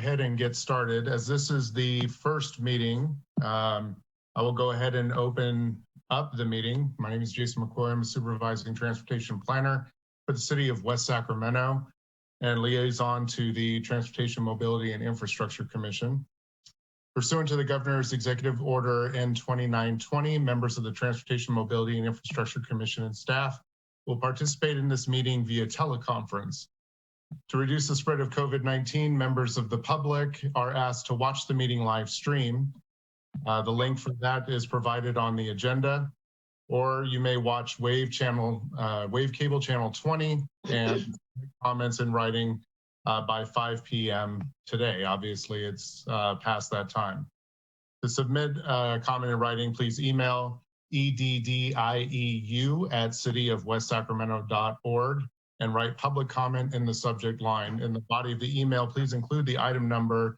ahead and get started. As this is the first meeting, I will go ahead and open up the meeting. My name is Jason McCoy. I'm a supervising transportation planner for the city of West Sacramento and liaison to the Transportation, Mobility, and Infrastructure Commission. Pursuant to the Governor's Executive Order N2920, members of the Transportation, Mobility, and Infrastructure Commission and staff will participate in this meeting via teleconference. To reduce the spread of COVID-19, members of the public are asked to watch the meeting live stream. The link for that is provided on the agenda, or you may watch Wave Cable Channel 20 and comments in writing by 5 p.m. today. Obviously, it's past that time. To submit a comment in writing, please email eddieu@cityofwestsacramento.org and write public comment in the subject line. In the body of the email, please include the item number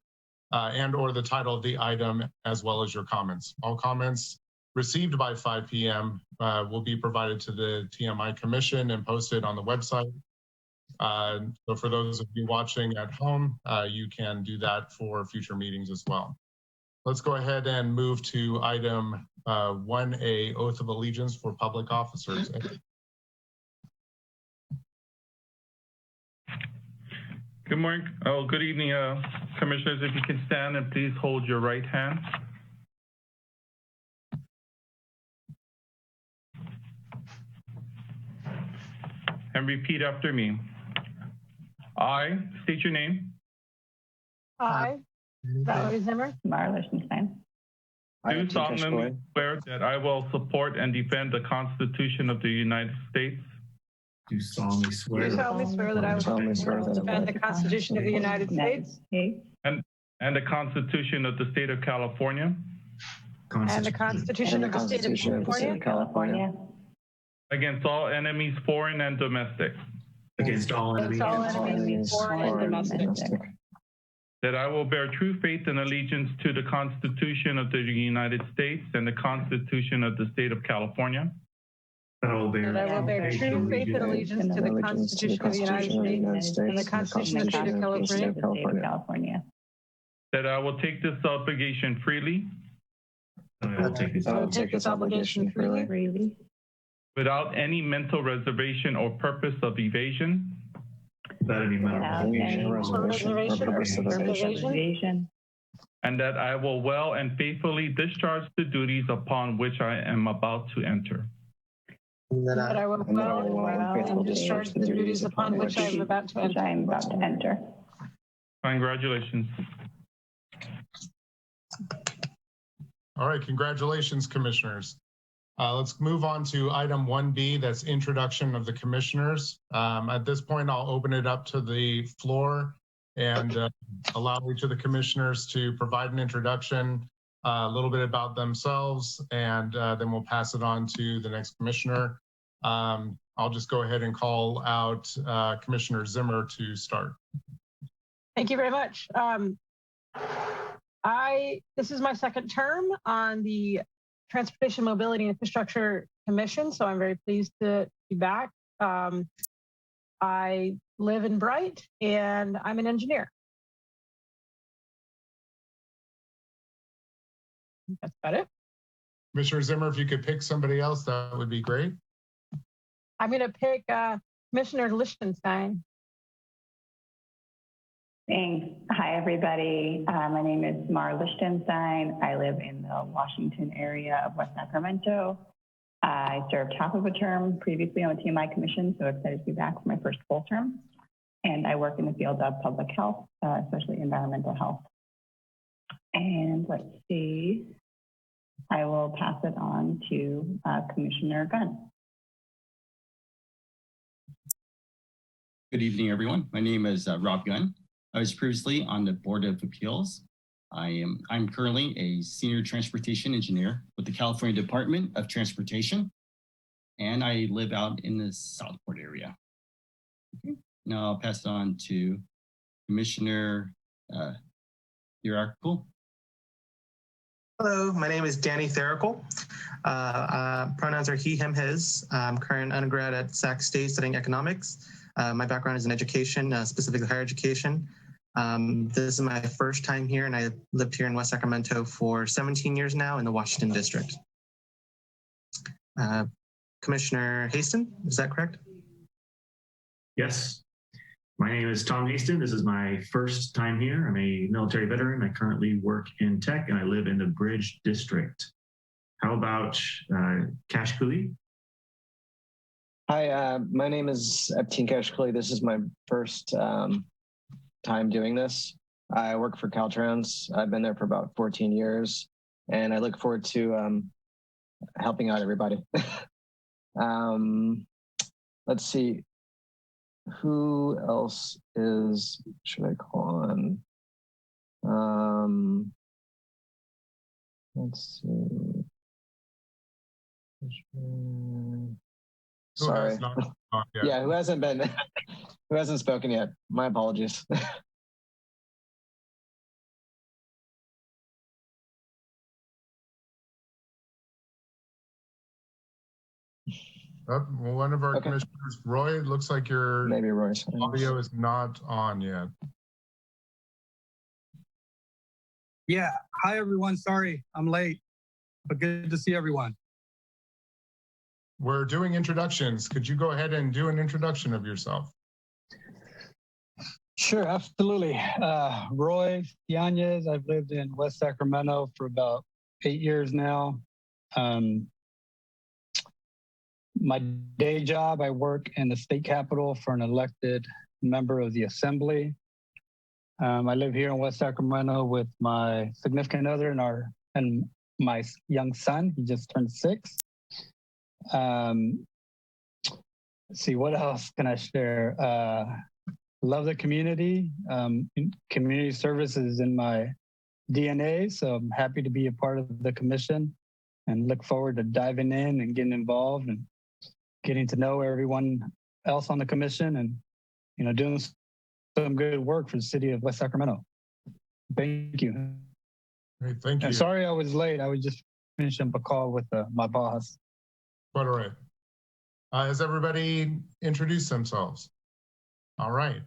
and or the title of the item, as well as your comments. All comments received by 5 p.m. Will be provided to the TMI Commission and posted on the website. So for those of you watching at home, you can do that for future meetings as well. Let's go ahead and move to item 1A, Oath of Allegiance for Public Officers. Good morning. Good evening, commissioners. If you can stand and please hold your right hand. And repeat after me. I state your name. I, Valerie Zimmer. Mara Lichtenstein. Do solemnly swear that I will support and defend the Constitution of the United States. Do solemnly swear that I will defend the Constitution of the United States and the Constitution of the State of California. And the Constitution of the State of California. Against all enemies, foreign and domestic. Against all enemies, foreign and domestic. That I will bear true faith and allegiance to the Constitution of the United States and the Constitution of the State of California. That I will bear true faith and allegiance to the Constitution of the United States and the Constitution of the State of California. That I will take this obligation freely. I will take this obligation freely. Without any mental reservation or purpose of evasion. Without any mental reservation. And that I will well and faithfully discharge the duties upon which I am about to enter. That I will well and discharge the duties upon which I am about to enter. Congratulations. All right, congratulations, commissioners. Let's move on to item 1B, that's introduction of the commissioners. At this point, I'll open it up to the floor and allow each of the commissioners to provide an introduction, a little bit about themselves, and then we'll pass it on to the next commissioner. I'll just go ahead and call out Commissioner Zimmer to start. Thank you very much. This is my second term on the Transportation, Mobility, and Infrastructure Commission, so I'm very pleased to be back. I live in Bright, and I'm an engineer. That's about it. Commissioner Zimmer, if you could pick somebody else, that would be great. I'm going to pick Commissioner Lichtenstein. Thanks. Hi, everybody. My name is Mara Lichtenstein. I live in the Washington area of West Sacramento. I served half of a term previously on the TMI Commission, so excited to be back for my first full term. And I work in the field of public health, especially environmental health. And let's see, I will pass it on to Commissioner Gunn. Good evening, everyone. My name is Rob Gunn. I was previously on the Board of Appeals. I'm currently a senior transportation engineer with the California Department of Transportation, and I live out in the Southport area. Okay. Now I'll pass it on to Commissioner Theoretical. Hello, my name is Danny Theoretical. Pronouns are he, him, his. I'm current undergrad at Sac State studying economics. My background is in education, specifically higher education. This is my first time here, and I lived here in West Sacramento for 17 years now in the Washington District. Commissioner Haston, is that correct? Yes. My name is Tom Haston. This is my first time here. I'm a military veteran. I currently work in tech and I live in the Bridge District. How about Cash Cooley? Hi, my name is Eptine Keshkuli. This is my first time doing this. I work for Caltrans. I've been there for about 14 years, and I look forward to helping out everybody. Let's see. Who else should I call on? Let's see. Sorry. Yeah, who hasn't spoken yet? My apologies. One of our commissioners, Roy, it looks like your maybe Roy's audio is not on yet. Yeah. Hi, everyone. Sorry, I'm late, but good to see everyone. We're doing introductions. Could you go ahead and do an introduction of yourself? Sure, absolutely. Roy Yanez. I've lived in West Sacramento for about 8 years now. My day job, I work in the state capitol for an elected member of the assembly. I live here in West Sacramento with my significant other and my young son. He just turned 6. Let's see, what else can I share? Love the community. Community service is in my DNA, so I'm happy to be a part of the commission and look forward to diving in and getting involved and getting to know everyone else on the commission and, doing some good work for the city of West Sacramento. Thank you. Great, thank you. And sorry I was late. I was just finishing up a call with my boss. Quite all right. Has everybody introduced themselves? All right.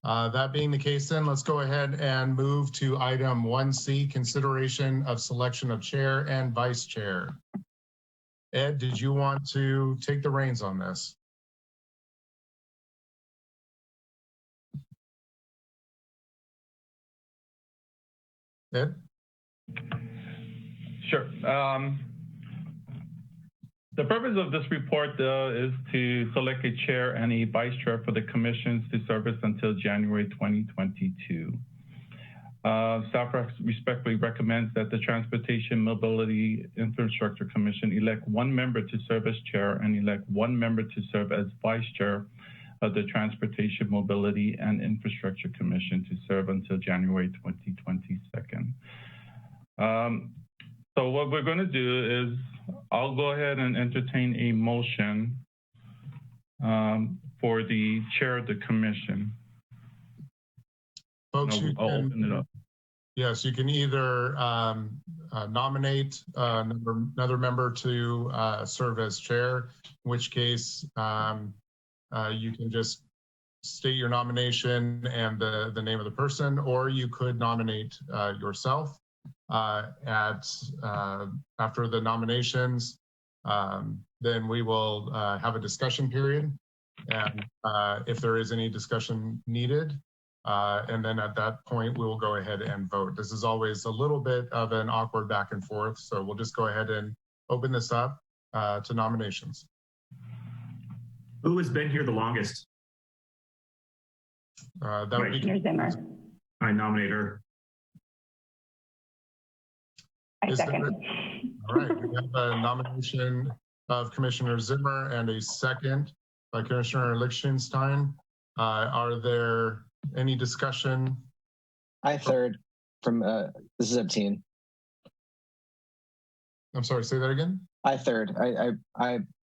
That being the case, then let's go ahead and move to item 1C, consideration of selection of chair and vice chair. Ed, did you want to take the reins on this? Ed? Sure. The purpose of this report is to select a chair and a vice chair for the commissions to service until January 2022. Staff respectfully recommends that the Transportation Mobility Infrastructure Commission elect one member to serve as chair and elect one member to serve as vice chair of the Transportation Mobility and Infrastructure Commission to serve until January 2022. So what we're going to do is I'll go ahead and entertain a motion for the chair of the commission. Folks, I'll open it up. Yes, you can either nominate another member to serve as chair, in which case you can just state your nomination and the name of the person, or you could nominate yourself. After the nominations, then we will have a discussion period, and if there is any discussion needed, and then at that point we will go ahead and vote. This is always a little bit of an awkward back and forth, so we'll just go ahead and open this up to nominations. Who has been here the longest? That would be Zimmer. I nominate her. I second. All right, we have a nomination of Commissioner Zimmer and a second by Commissioner Lichtenstein. Are there any discussion? I third from, this is Eptine. I'm sorry, say that again? I third.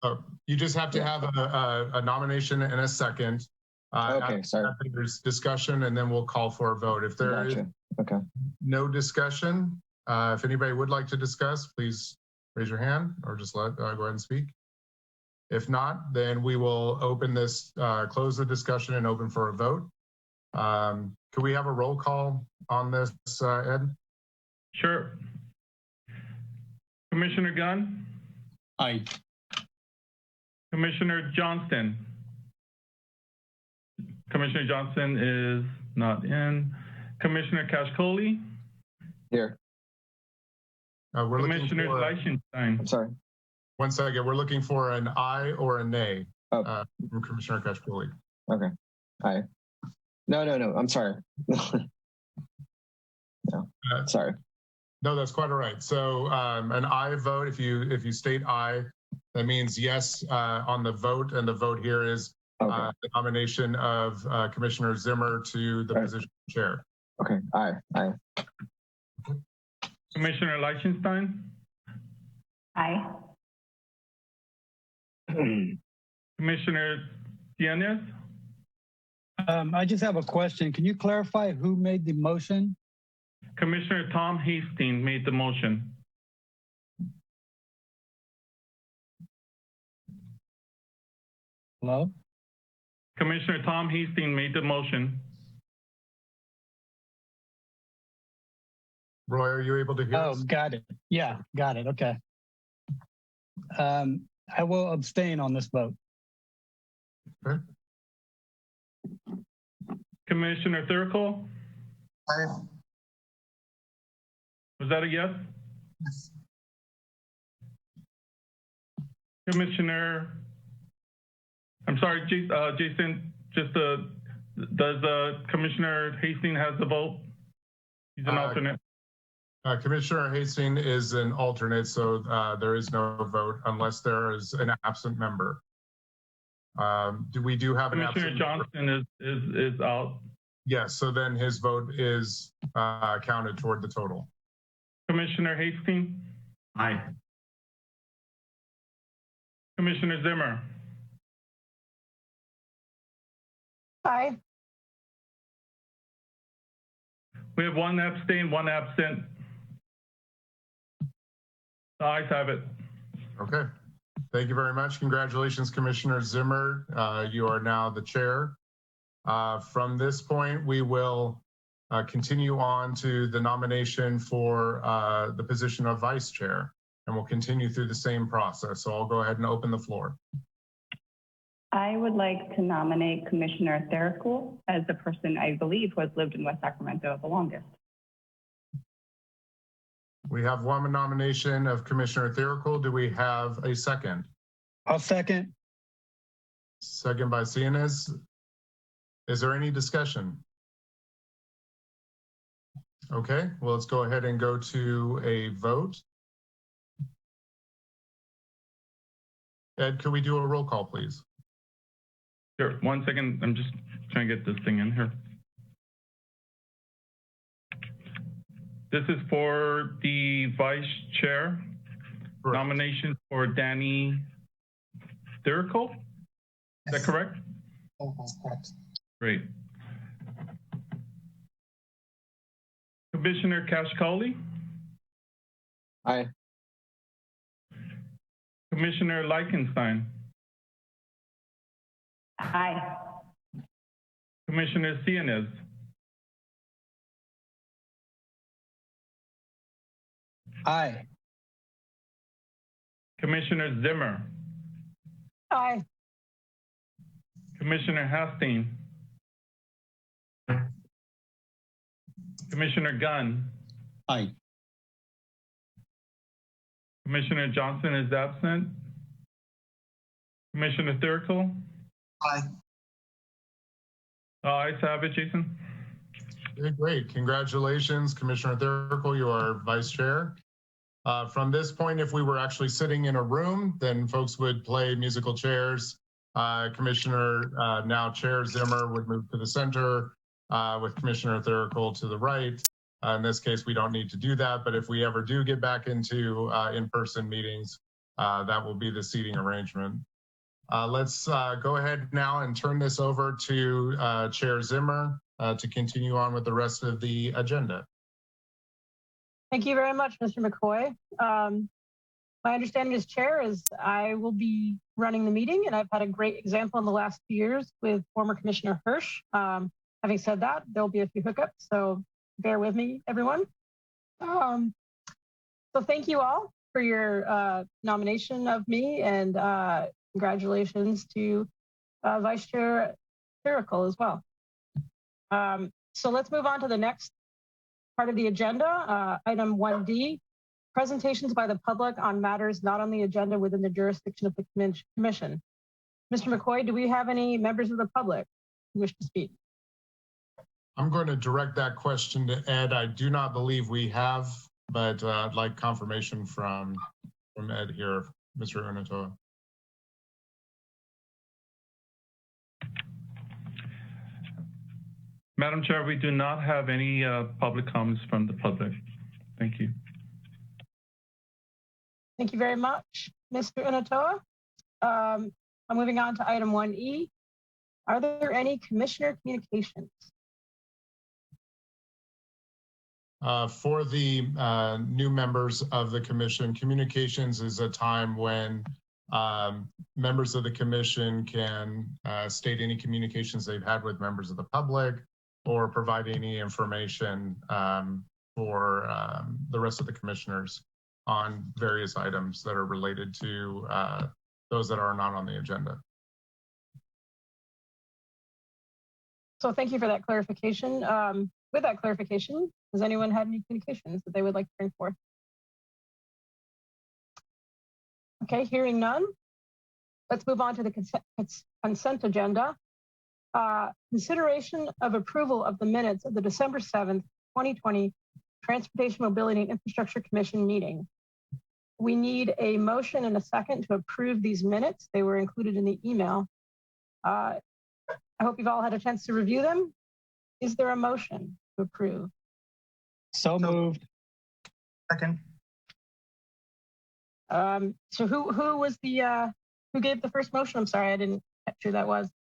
Oh, you just have to have a nomination and a second. Okay, sorry. There's discussion and then we'll call for a vote. If there is no discussion, if anybody would like to discuss, please raise your hand or just go ahead and speak. If not, then we will open this, close the discussion and open for a vote. Could we have a roll call on this, Ed? Sure. Commissioner Gunn, Aye. Commissioner Johnston. Commissioner Johnson is not in. Commissioner Kashkoli, Here. We're looking Commissioner for, Leichenstein. I'm sorry. one second, we're looking for an aye or a nay Oh. from Commissioner Kashkoli. Okay. Aye. No. I'm sorry. No. Sorry. No, that's quite all right. So an aye vote, if you state aye, that means yes on the vote, and the vote here is Okay. the nomination of Commissioner Zimmer to the position of chair. Okay. Aye. Commissioner Leichenstein, Aye. Commissioner Yanez, I just have a question. Can you clarify who made the motion? Commissioner Tom Hastings made the motion. Hello? Commissioner Tom Hastings made the motion. Roy, are you able to hear Oh, us? got it. Yeah, got it. Okay. I will abstain on this vote. Okay. Commissioner Thurkel, Aye. was that a yes? Yes. Commissioner, I'm sorry, Jason, does Commissioner Hastings has the vote? He's an alternate. Commissioner Hastings is an alternate, so there is no vote unless there is an absent member. We do have an Commissioner absent Johnston is out. Yes, so then his vote is counted toward the total. Commissioner Hastings, Aye. Commissioner Zimmer, Aye. we have one abstain, one absent. The ayes have it. Okay, thank you very much. Congratulations, Commissioner Zimmer. You are now the chair. From this point, we will continue on to the nomination for the position of vice chair, and we'll continue through the same process. So I'll go ahead and open the floor. I would like to nominate Commissioner Thurkel as the person I believe who has lived in West Sacramento the longest. We have one nomination of Commissioner Thurkel. Do we have a second? I'll second. Second by Cianez. Is there any discussion? Okay, well, let's go ahead and go to a vote. Ed, could we do a roll call, please? Sure, 1 second. I'm just trying to get this thing in here. This is for the vice chair. Correct. Nomination for Danny Thurkel. Is that correct? That's correct. Great. Commissioner Kashkoli, Aye. Commissioner Leichenstein, Aye. Commissioner Cianez, Aye. Commissioner Zimmer, Aye. Commissioner Hastings, Commissioner Gunn, Aye. Commissioner Johnson is absent. Commissioner Thurkel, Aye. ayes have it, Jason. Okay, great. Congratulations, Commissioner Thurkel. You are vice chair. From this point, if we were actually sitting in a room, then folks would play musical chairs. Commissioner, now Chair Zimmer, would move to the center with Commissioner Thurkel to the right. In this case, we don't need to do that, but if we ever do get back into in-person meetings, that will be the seating arrangement. Let's go ahead now and turn this over to Chair Zimmer to continue on with the rest of the agenda. Thank you very much, Mr. McCoy. My understanding as chair is I will be running the meeting, and I've had a great example in the last 2 years with former Commissioner Hirsch. I Having said that, there'll be a few hiccups, so bear with me, everyone. So thank you all for your nomination of me, and congratulations to Vice Chair Therical as well. So let's move on to the next part of the agenda, item 1D, presentations by the public on matters not on the agenda within the jurisdiction of the commission. Mr. McCoy, do we have any members of the public who wish to speak? I'm going to direct that question to Ed. I do not believe we have, but I'd like confirmation from Ed here, Mr. Unatoa. Madam Chair, we do not have any public comments from the public. Thank you. Thank you very much, Mr. Unatoa. I'm moving on to item 1E. Are there any commissioner communications? For the new members of the commission, communications is a time when members of the commission can state any communications they've had with members of the public or provide any information for the rest of the commissioners on various items that are related to those that are not on the agenda. So thank you for that clarification. With that clarification, does anyone have any communications that they would like to bring forth? Okay, hearing none. Let's move on to the consent agenda. Consideration of approval of the minutes of the December 7th, 2020 Transportation, Mobility, and Infrastructure Commission meeting. We need a motion and a second to approve these minutes. They were included in the email. I hope you've all had a chance to review them. Is there a motion to approve? So moved. Second. So who was the who gave the first motion? I'm sorry, I didn't catch who that was.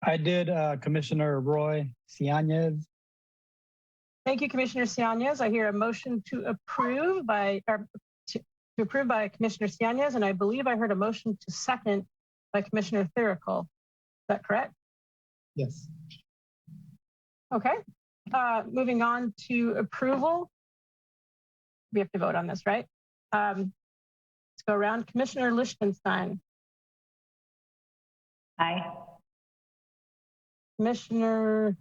I did, Commissioner Roy Cianez. Thank you, Commissioner Cianez. I hear a motion to approve by Commissioner Cianez, and I believe I heard a motion to second by Commissioner Therical. Is that correct? Yes. Okay. Moving on to approval. We have to vote on this, right? Let's go around. Commissioner Lichtenstein. Aye. Commissioner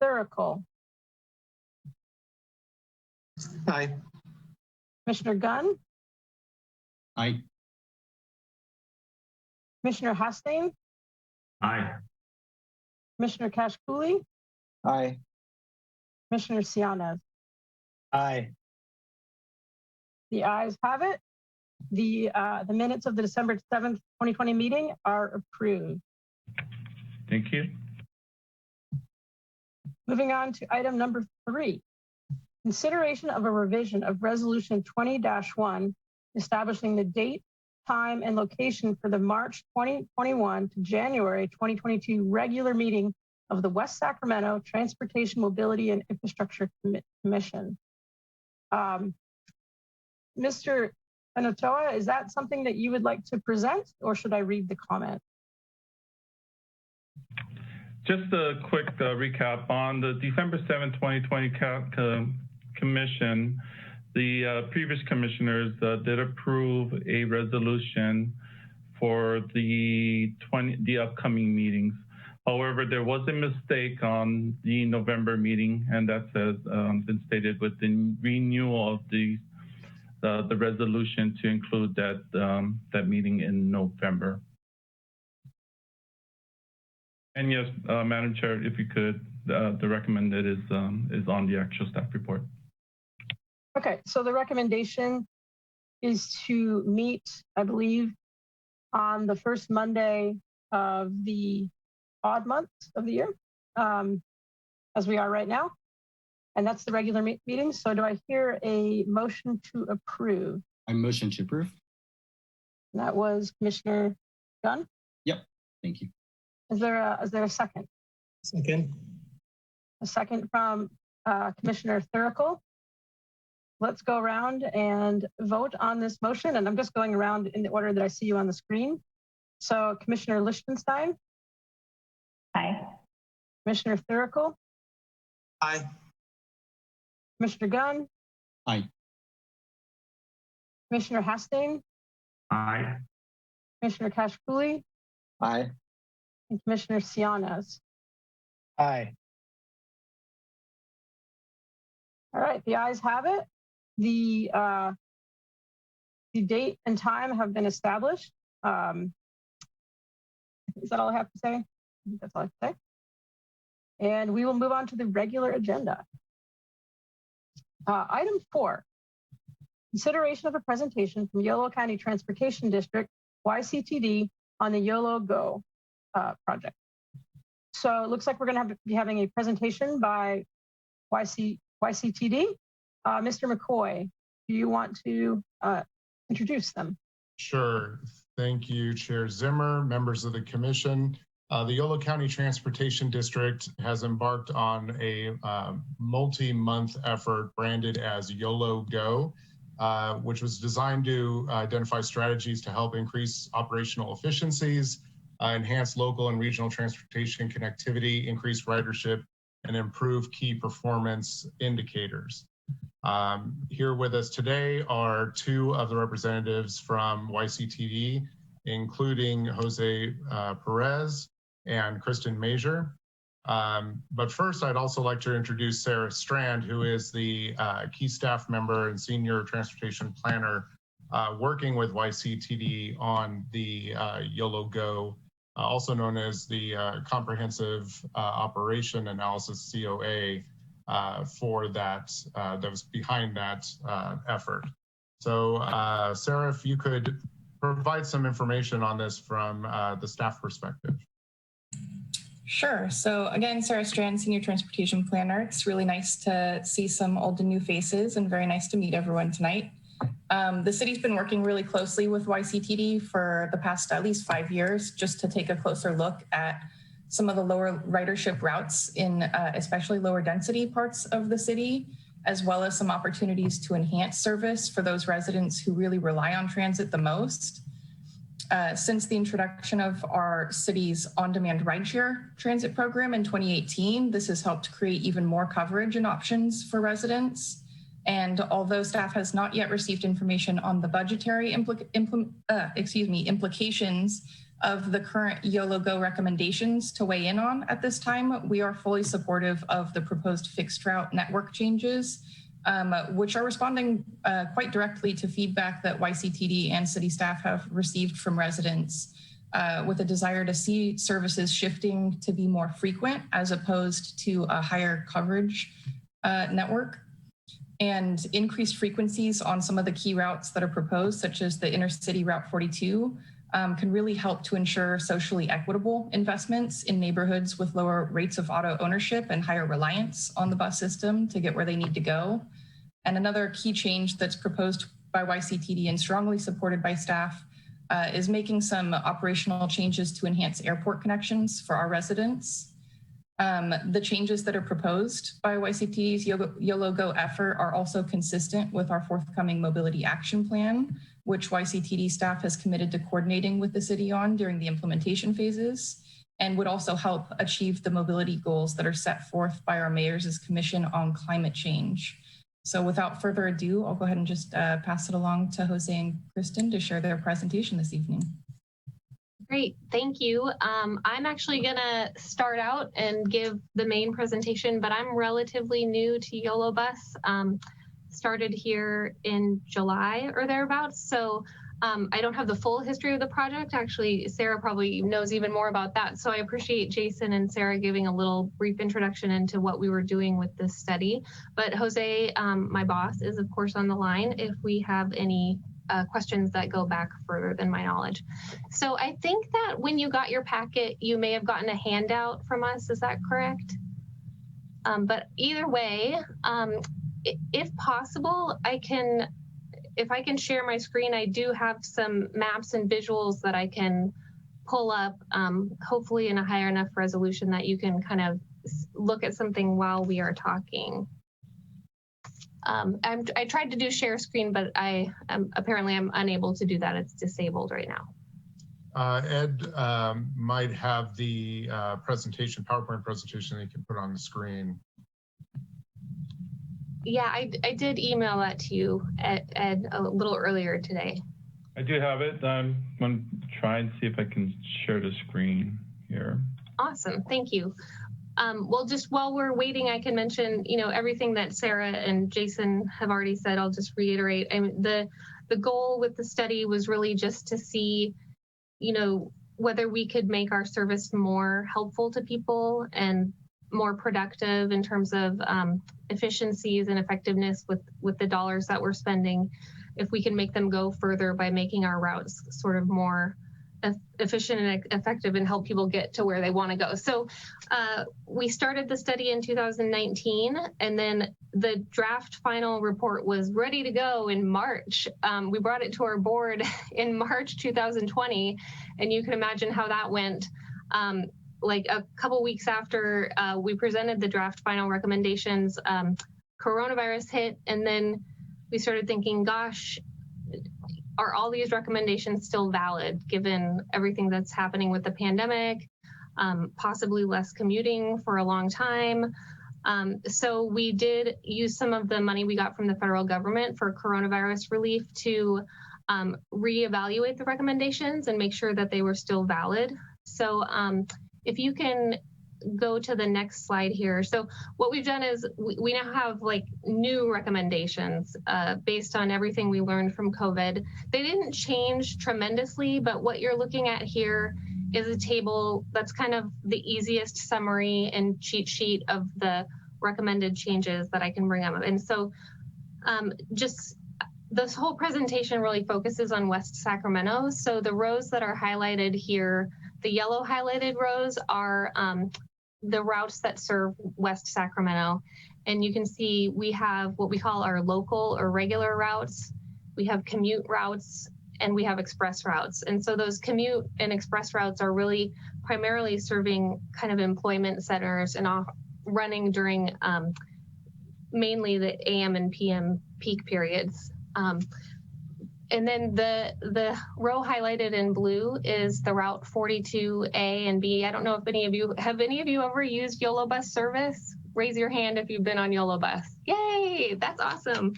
Therical. Aye. Commissioner Gunn. Aye. Commissioner Hastain. Aye. Commissioner Kashkouli. Aye. Commissioner Cianez. Aye. The ayes have it. The minutes of the December 7th, 2020 meeting are approved. Thank you. Moving on to item number 3. Consideration of a revision of Resolution 20-1 establishing the date, time, and location for the March 2021 to January 2022 regular meeting of the West Sacramento Transportation, Mobility, and Infrastructure Commission. Mr. Unatoa, is that something that you would like to present, or should I read the comment? Just a quick recap on the December 7, 2020 commission. The previous commissioners did approve a resolution for the upcoming meetings. However, there was a mistake on the November meeting, and that has been stated with the renewal of the resolution to include that meeting in November. And yes, Madam Chair, if you could, the recommended is on the actual staff report. Okay, so the recommendation is to meet, I believe, on the first Monday of the odd month of the year, as we are right now. And that's the regular meeting. So do I hear a motion to approve? I motion to approve. That was Commissioner Gunn. Yep. Thank you. Is there a second? Second. A second from Commissioner Therical. Let's go around and vote on this motion. And I'm just going around in the order that I see you on the screen. So Commissioner Lichtenstein. Aye. Commissioner Thurical, Aye. Commissioner Gunn, Aye. Commissioner Hastings, Aye. Commissioner Kashkuli, Aye. and Commissioner Sianes. Aye. All right, the ayes have it. The date and time have been established. Is that all I have to say? I think that's all I have to say. And we will move on to the regular agenda. Item 4, consideration of a presentation from Yolo County Transportation District, YCTD, on the YOLO Go project. So it looks like we're going to be having a presentation by YCTD. Mr. McCoy, do you want to introduce them? Sure. Thank you, Chair Zimmer, members of the commission. The Yolo County Transportation District has embarked on a multi-month effort branded as YOLO Go, which was designed to identify strategies to help increase operational efficiencies, enhance local and regional transportation connectivity, increase ridership, and improve key performance indicators. Here with us today are 2 of the representatives from YCTD, including Jose Perez and Kristen Major. But first, I'd also like to introduce Sarah Strand, who is the key staff member and senior transportation planner working with YCTD on the YOLO Go, also known as the Comprehensive Operation Analysis COA for that was behind that effort. So Sarah, if you could provide some information on this from the staff perspective. Sure. So again, Sarah Strand, Senior Transportation Planner. It's really nice to see some old and new faces and very nice to meet everyone tonight. The city's been working really closely with YCTD for the past at least 5 years, just to take a closer look at some of the lower ridership routes in especially lower density parts of the city, as well as some opportunities to enhance service for those residents who really rely on transit the most. Since the introduction of our city's on-demand rideshare transit program in 2018, this has helped create even more coverage and options for residents. And although staff has not yet received information on the budgetary implications of the current YOLO Go recommendations to weigh in on at this time, we are fully supportive of the proposed fixed route network changes, which are responding quite directly to feedback that YCTD and city staff have received from residents with a desire to see services shifting to be more frequent as opposed to a higher coverage network. And increased frequencies on some of the key routes that are proposed, such as the intercity Route 42, can really help to ensure socially equitable investments in neighborhoods with lower rates of auto ownership and higher reliance on the bus system to get where they need to go. And another key change that's proposed by YCTD and strongly supported by staff is making some operational changes to enhance airport connections for our residents. The changes that are proposed by YCTD's YOLO Go effort are also consistent with our forthcoming mobility action plan, which YCTD staff has committed to coordinating with the city on during the implementation phases, and would also help achieve the mobility goals that are set forth by our mayor's commission on climate change. So without further ado, I'll go ahead and just pass it along to Jose and Kristen to share their presentation this evening. Great, thank you. I'm actually gonna start out and give the main presentation, but I'm relatively new to YOLO Bus. Started here in July or thereabouts, so I don't have the full history of the project. Actually, Sarah probably knows even more about that. So I appreciate Jason and Sarah giving a little brief introduction into what we were doing with this study. But Jose, my boss, is of course on the line if we have any questions that go back further than my knowledge. So I think that when you got your packet, you may have gotten a handout from us. Is that correct? But either way, if possible, if I can share my screen, I do have some maps and visuals that I can pull up, hopefully in a higher enough resolution that you can kind of look at something while we are talking. I tried to do share screen, but apparently I'm unable to do that. It's disabled right now. Ed might have the PowerPoint presentation that you can put on the screen. Yeah, I did email that to you, Ed, a little earlier today. I do have it. I'm going to try and see if I can share the screen here. Awesome, thank you. Well, just while we're waiting, I can mention, everything that Sarah and Jason have already said. I'll just reiterate. I mean, the goal with the study was really just to see, whether we could make our service more helpful to people and more productive in terms of efficiencies and effectiveness with the dollars that we're spending. If we can make them go further by making our routes sort of more efficient and effective and help people get to where they want to go. So we started the study in 2019, and then the draft final report was ready to go in March. We brought it to our board in March 2020, and you can imagine how that went. Like a couple weeks after we presented the draft final recommendations, coronavirus hit, and then we started thinking, gosh, are all these recommendations still valid given everything that's happening with the pandemic, possibly less commuting for a long time? So we did use some of the money we got from the federal government for coronavirus relief to reevaluate the recommendations and make sure that they were still valid. So if you can go to the next slide here. So what we've done is we now have like new recommendations based on everything we learned from COVID. They didn't change tremendously, but what you're looking at here is a table that's kind of the easiest summary and cheat sheet of the recommended changes that I can bring up. And so just this whole presentation really focuses on West Sacramento. So the rows that are highlighted here, the yellow highlighted rows are the routes that serve West Sacramento. And you can see we have what we call our local or regular routes. We have commute routes, and we have express routes. And so those commute and express routes are really primarily serving kind of employment centers and running during mainly the AM and PM peak periods. And then the row highlighted in blue is the route 42A and B. I don't know if any of you ever used YOLO bus service? Raise your hand if you've been on YOLO bus. Yay, that's awesome.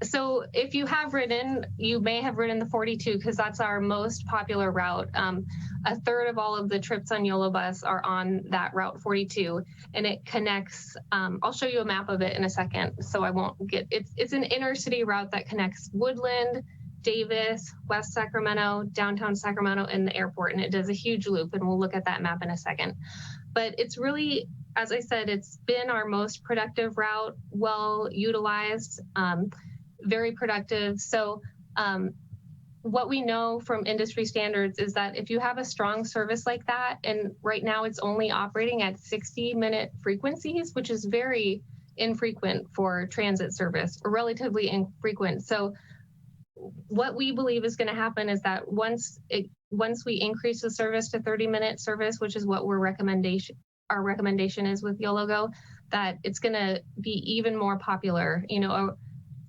So if you have ridden, you may have ridden the 42 because that's our most popular route. A third of all of the trips on YOLO bus are on that route 42, and it connects, I'll show you a map of it in a second, so I won't get, it's an inner city route that connects Woodland, Davis, West Sacramento, downtown Sacramento, and the airport, and it does a huge loop, and we'll look at that map in a second. But it's really, as I said, it's been our most productive route, well utilized, very productive. So what we know from industry standards is that if you have a strong service like that, and right now it's only operating at 60-minute frequencies, which is very infrequent for transit service, or relatively infrequent. So what we believe is going to happen is that once we increase the service to 30-minute service, which is what our recommendation is with YOLO Go, that it's going to be even more popular.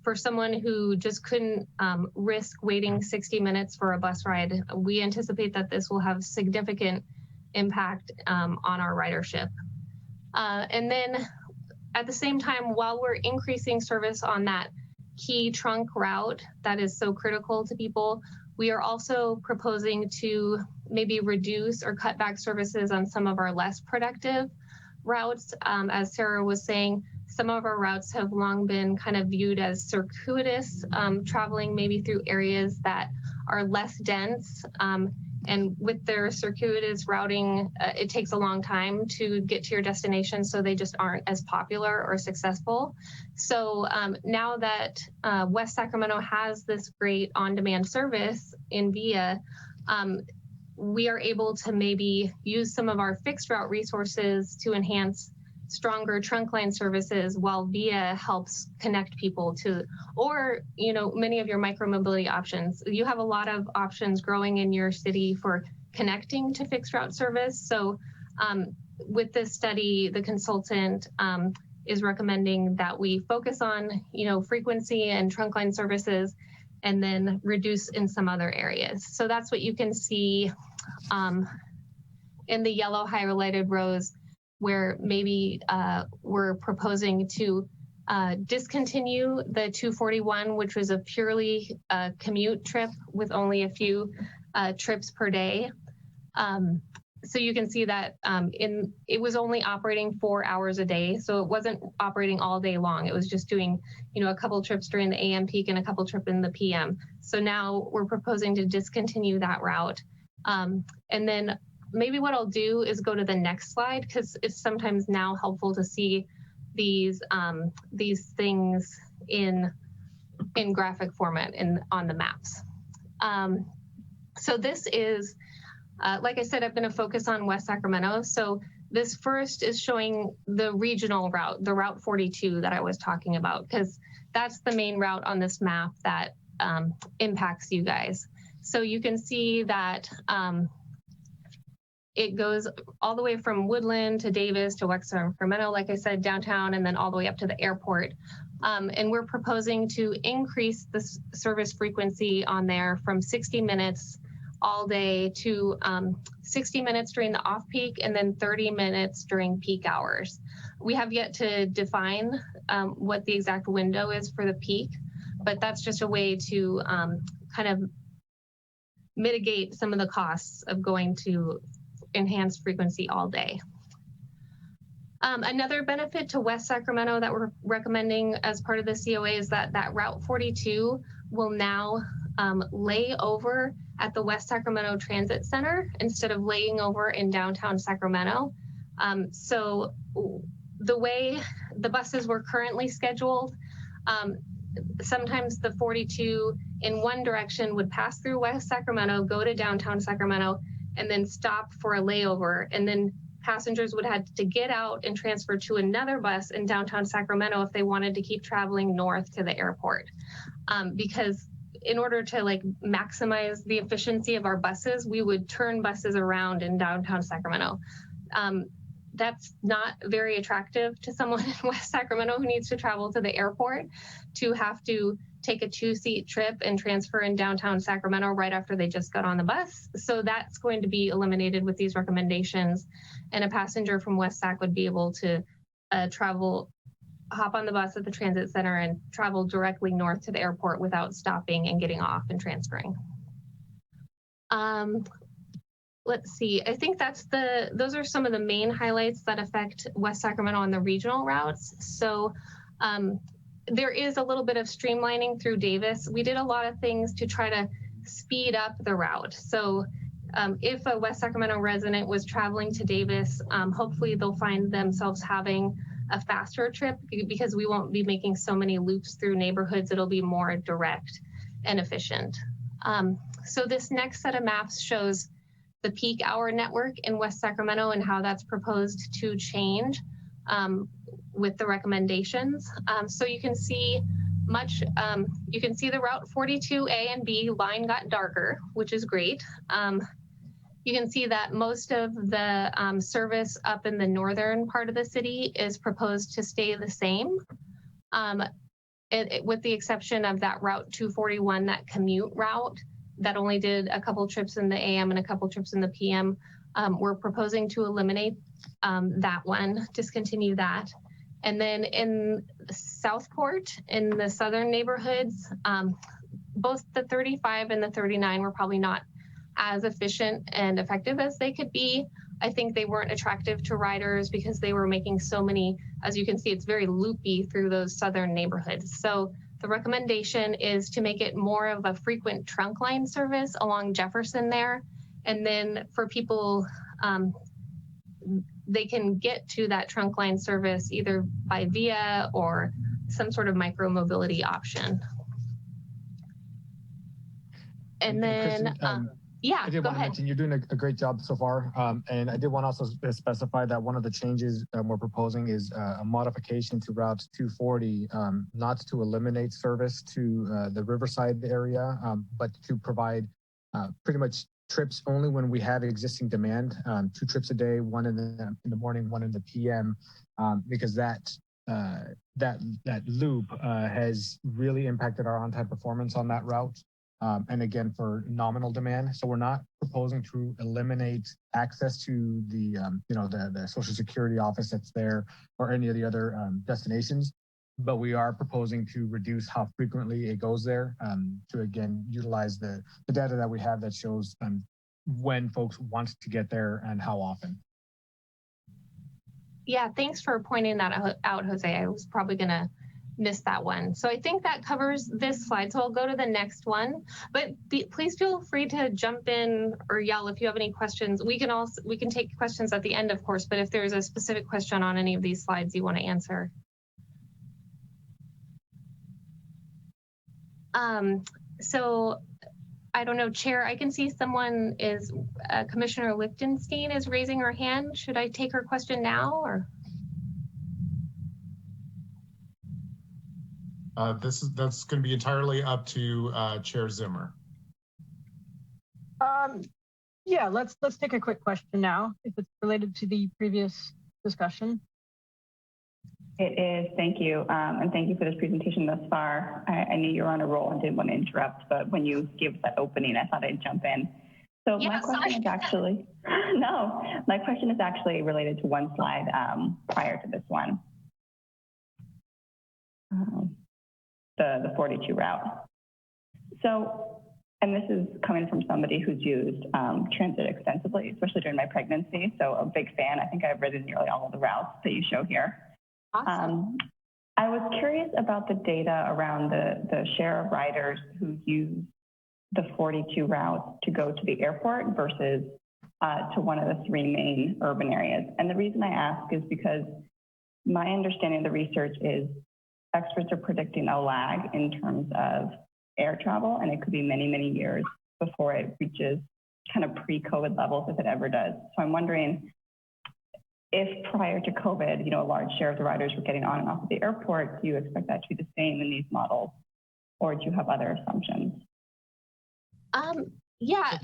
For someone who just couldn't risk waiting 60 minutes for a bus ride, we anticipate that this will have significant impact on our ridership. And then at the same time, while we're increasing service on that key trunk route that is so critical to people, we are also proposing to maybe reduce or cut back services on some of our less productive routes. As Sarah was saying, some of our routes have long been kind of viewed as circuitous, traveling maybe through areas that are less dense. And with their circuitous routing, it takes a long time to get to your destination, so they just aren't as popular or successful. So now that West Sacramento has this great on-demand service in VIA, we are able to maybe use some of our fixed route resources to enhance stronger trunk line services while VIA helps connect people to, or, many of your micromobility options. You have a lot of options growing in your city for connecting to fixed route service. So with this study, the consultant is recommending that we focus on, frequency and trunk line services, and then reduce in some other areas. So that's what you can see in the yellow highlighted rows, where maybe we're proposing to discontinue the 241, which was a purely commute trip with only a few trips per day. So you can see that it was only operating 4 hours a day. So it wasn't operating all day long. It was just doing, a couple trips during the AM peak and a couple trips in the PM. So now we're proposing to discontinue that route. And then maybe what I'll do is go to the next slide, because it's sometimes now helpful to see these things in graphic format on the maps. So this is, like I said, I'm going to focus on West Sacramento. So this first is showing the regional route, the Route 42 that I was talking about, because that's the main route on this map that impacts you guys. So you can see that it goes all the way from Woodland to Davis to West Sacramento, like I said, downtown, and then all the way up to the airport. And we're proposing to increase the service frequency on there from 60 minutes all day to 60 minutes during the off-peak and then 30 minutes during peak hours. We have yet to define what the exact window is for the peak, but that's just a way to kind of mitigate some of the costs of going to enhanced frequency all day. Another benefit to West Sacramento that we're recommending as part of the COA is that Route 42 will now lay over at the West Sacramento Transit Center instead of laying over in downtown Sacramento. So the way the buses were currently scheduled, sometimes the 42 in one direction would pass through West Sacramento, go to downtown Sacramento, and then stop for a layover. And then passengers would have to get out and transfer to another bus in downtown Sacramento if they wanted to keep traveling north to the airport. Because in order to maximize the efficiency of our buses, we would turn buses around in downtown Sacramento. That's not very attractive to someone in West Sacramento who needs to travel to the airport to have to take a 2-seat trip and transfer in downtown Sacramento right after they just got on the bus. So that's going to be eliminated with these recommendations. And a passenger from West Sac would be able to hop on the bus at the transit center and travel directly north to the airport without stopping and getting off and transferring. Let's see, I think those are some of the main highlights that affect West Sacramento on the regional routes. So there is a little bit of streamlining through Davis. We did a lot of things to try to speed up the route. So if a West Sacramento resident was traveling to Davis, hopefully they'll find themselves having a faster trip because we won't be making so many loops through neighborhoods. It'll be more direct and efficient. So this next set of maps shows the peak hour network in West Sacramento and how that's proposed to change with the recommendations. So you can see you can see the Route 42 A and B line got darker, which is great. You can see that most of the service up in the northern part of the city is proposed to stay the same, with the exception of that Route 241, that commute route that only did a couple trips in the AM and a couple trips in the PM. We're proposing to eliminate that one, discontinue that. And then in Southport, in the southern neighborhoods, both the 35 and the 39 were probably not as efficient and effective as they could be. I think they weren't attractive to riders because they were making so many, as you can see, it's very loopy through those southern neighborhoods. So the recommendation is to make it more of a frequent trunk line service along Jefferson there. And then for people, they can get to that trunk line service either by via or some sort of micro mobility option. And then, yeah, I did want to mention you're doing a great job so far. And I did want to also specify that one of the changes we're proposing is a modification to Route 240, not to eliminate service to the Riverside area, but to provide pretty much trips only when we have existing demand, 2 trips a day, one in the morning, one in the PM, because that that loop has really impacted our on-time performance on that route. And again, for nominal demand. So we're not proposing to eliminate access to the, the Social Security office that's there or any of the other destinations, but we are proposing to reduce how frequently it goes there to, again, utilize the data that we have that shows when folks want to get there and how often. Yeah, thanks for pointing that out, Jose. I was probably going to miss that one. So I think that covers this slide. So I'll go to the next one, but please feel free to jump in or yell if you have any questions. We can take questions at the end, of course, but if there's a specific question on any of these slides you want to answer. So I don't know, Chair, I can see someone is, Commissioner Lichtenstein is raising her hand. Should I take her question now or? That's going to be entirely up to Chair Zimmer. Yeah, let's take a quick question now, if it's related to the previous discussion. It is, thank you. And thank you for this presentation thus far. I knew you were on a roll and didn't want to interrupt, but when you gave that opening, I thought I'd jump in. So yeah, my question is actually, no, my question is actually related to one slide prior to this one. The 42 route. So, and this is coming from somebody who's used transit extensively, especially during my pregnancy. So a big fan. I think I've ridden nearly all of the routes that you show here. Awesome. I was curious about the data around the share of riders who use the 42 routes to go to the airport versus to one of the three main urban areas. And the reason I ask is because my understanding of the research is experts are predicting a lag in terms of air travel, and it could be many, many years before it reaches kind of pre-COVID levels, if it ever does. So I'm wondering if prior to COVID, a large share of the riders were getting on and off of the airport, do you expect that to be the same in these models, or do you have other assumptions? Yeah,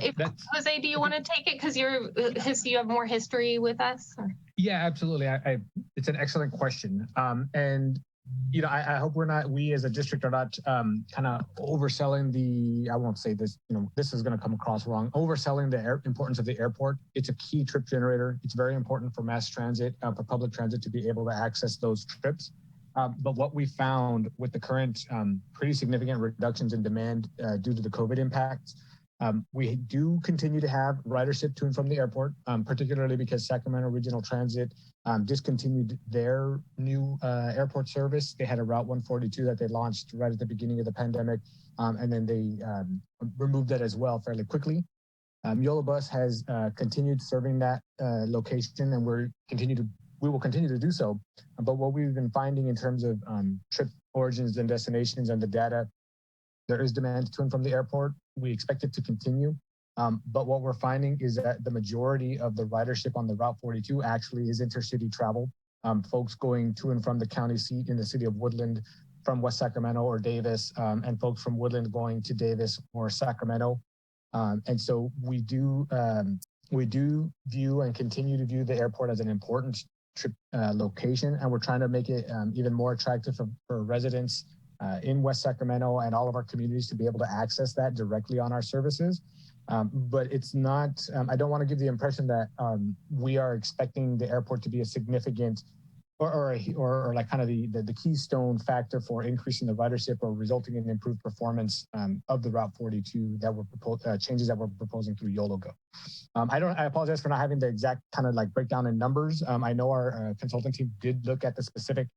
Jose, do you want to take it because you have more history with us? Or? Yeah, absolutely. It's an excellent question. And I hope we as a district are not kind of overselling I won't say this, this is going to come across wrong, overselling the importance of the airport. It's a key trip generator. It's very important for mass transit, for public transit to be able to access those trips. But what we found with the current pretty significant reductions in demand due to the COVID impacts, we do continue to have ridership to and from the airport, particularly because Sacramento Regional Transit discontinued their new airport service. They had a Route 142 that they launched right at the beginning of the pandemic, and then they removed that as well fairly quickly. YOLO Bus has continued serving that location, and we will continue to do so. But what we've been finding in terms of trip origins and destinations and the data, there is demand to and from the airport. We expect it to continue. But what we're finding is that the majority of the ridership on the Route 42 actually is intercity travel. Folks going to and from the county seat in the city of Woodland from West Sacramento or Davis, and folks from Woodland going to Davis or Sacramento. And so we do view and continue to view the airport as an important trip location, and we're trying to make it even more attractive for residents in West Sacramento and all of our communities to be able to access that directly on our services. But it's not, I don't want to give the impression that we are expecting the airport to be a significant or like kind of the keystone factor for increasing the ridership or resulting in improved performance of the Route 42 that changes that we're proposing through YOLO Go. I apologize for not having the exact kind of like breakdown in numbers. I know our consulting team did look at the specific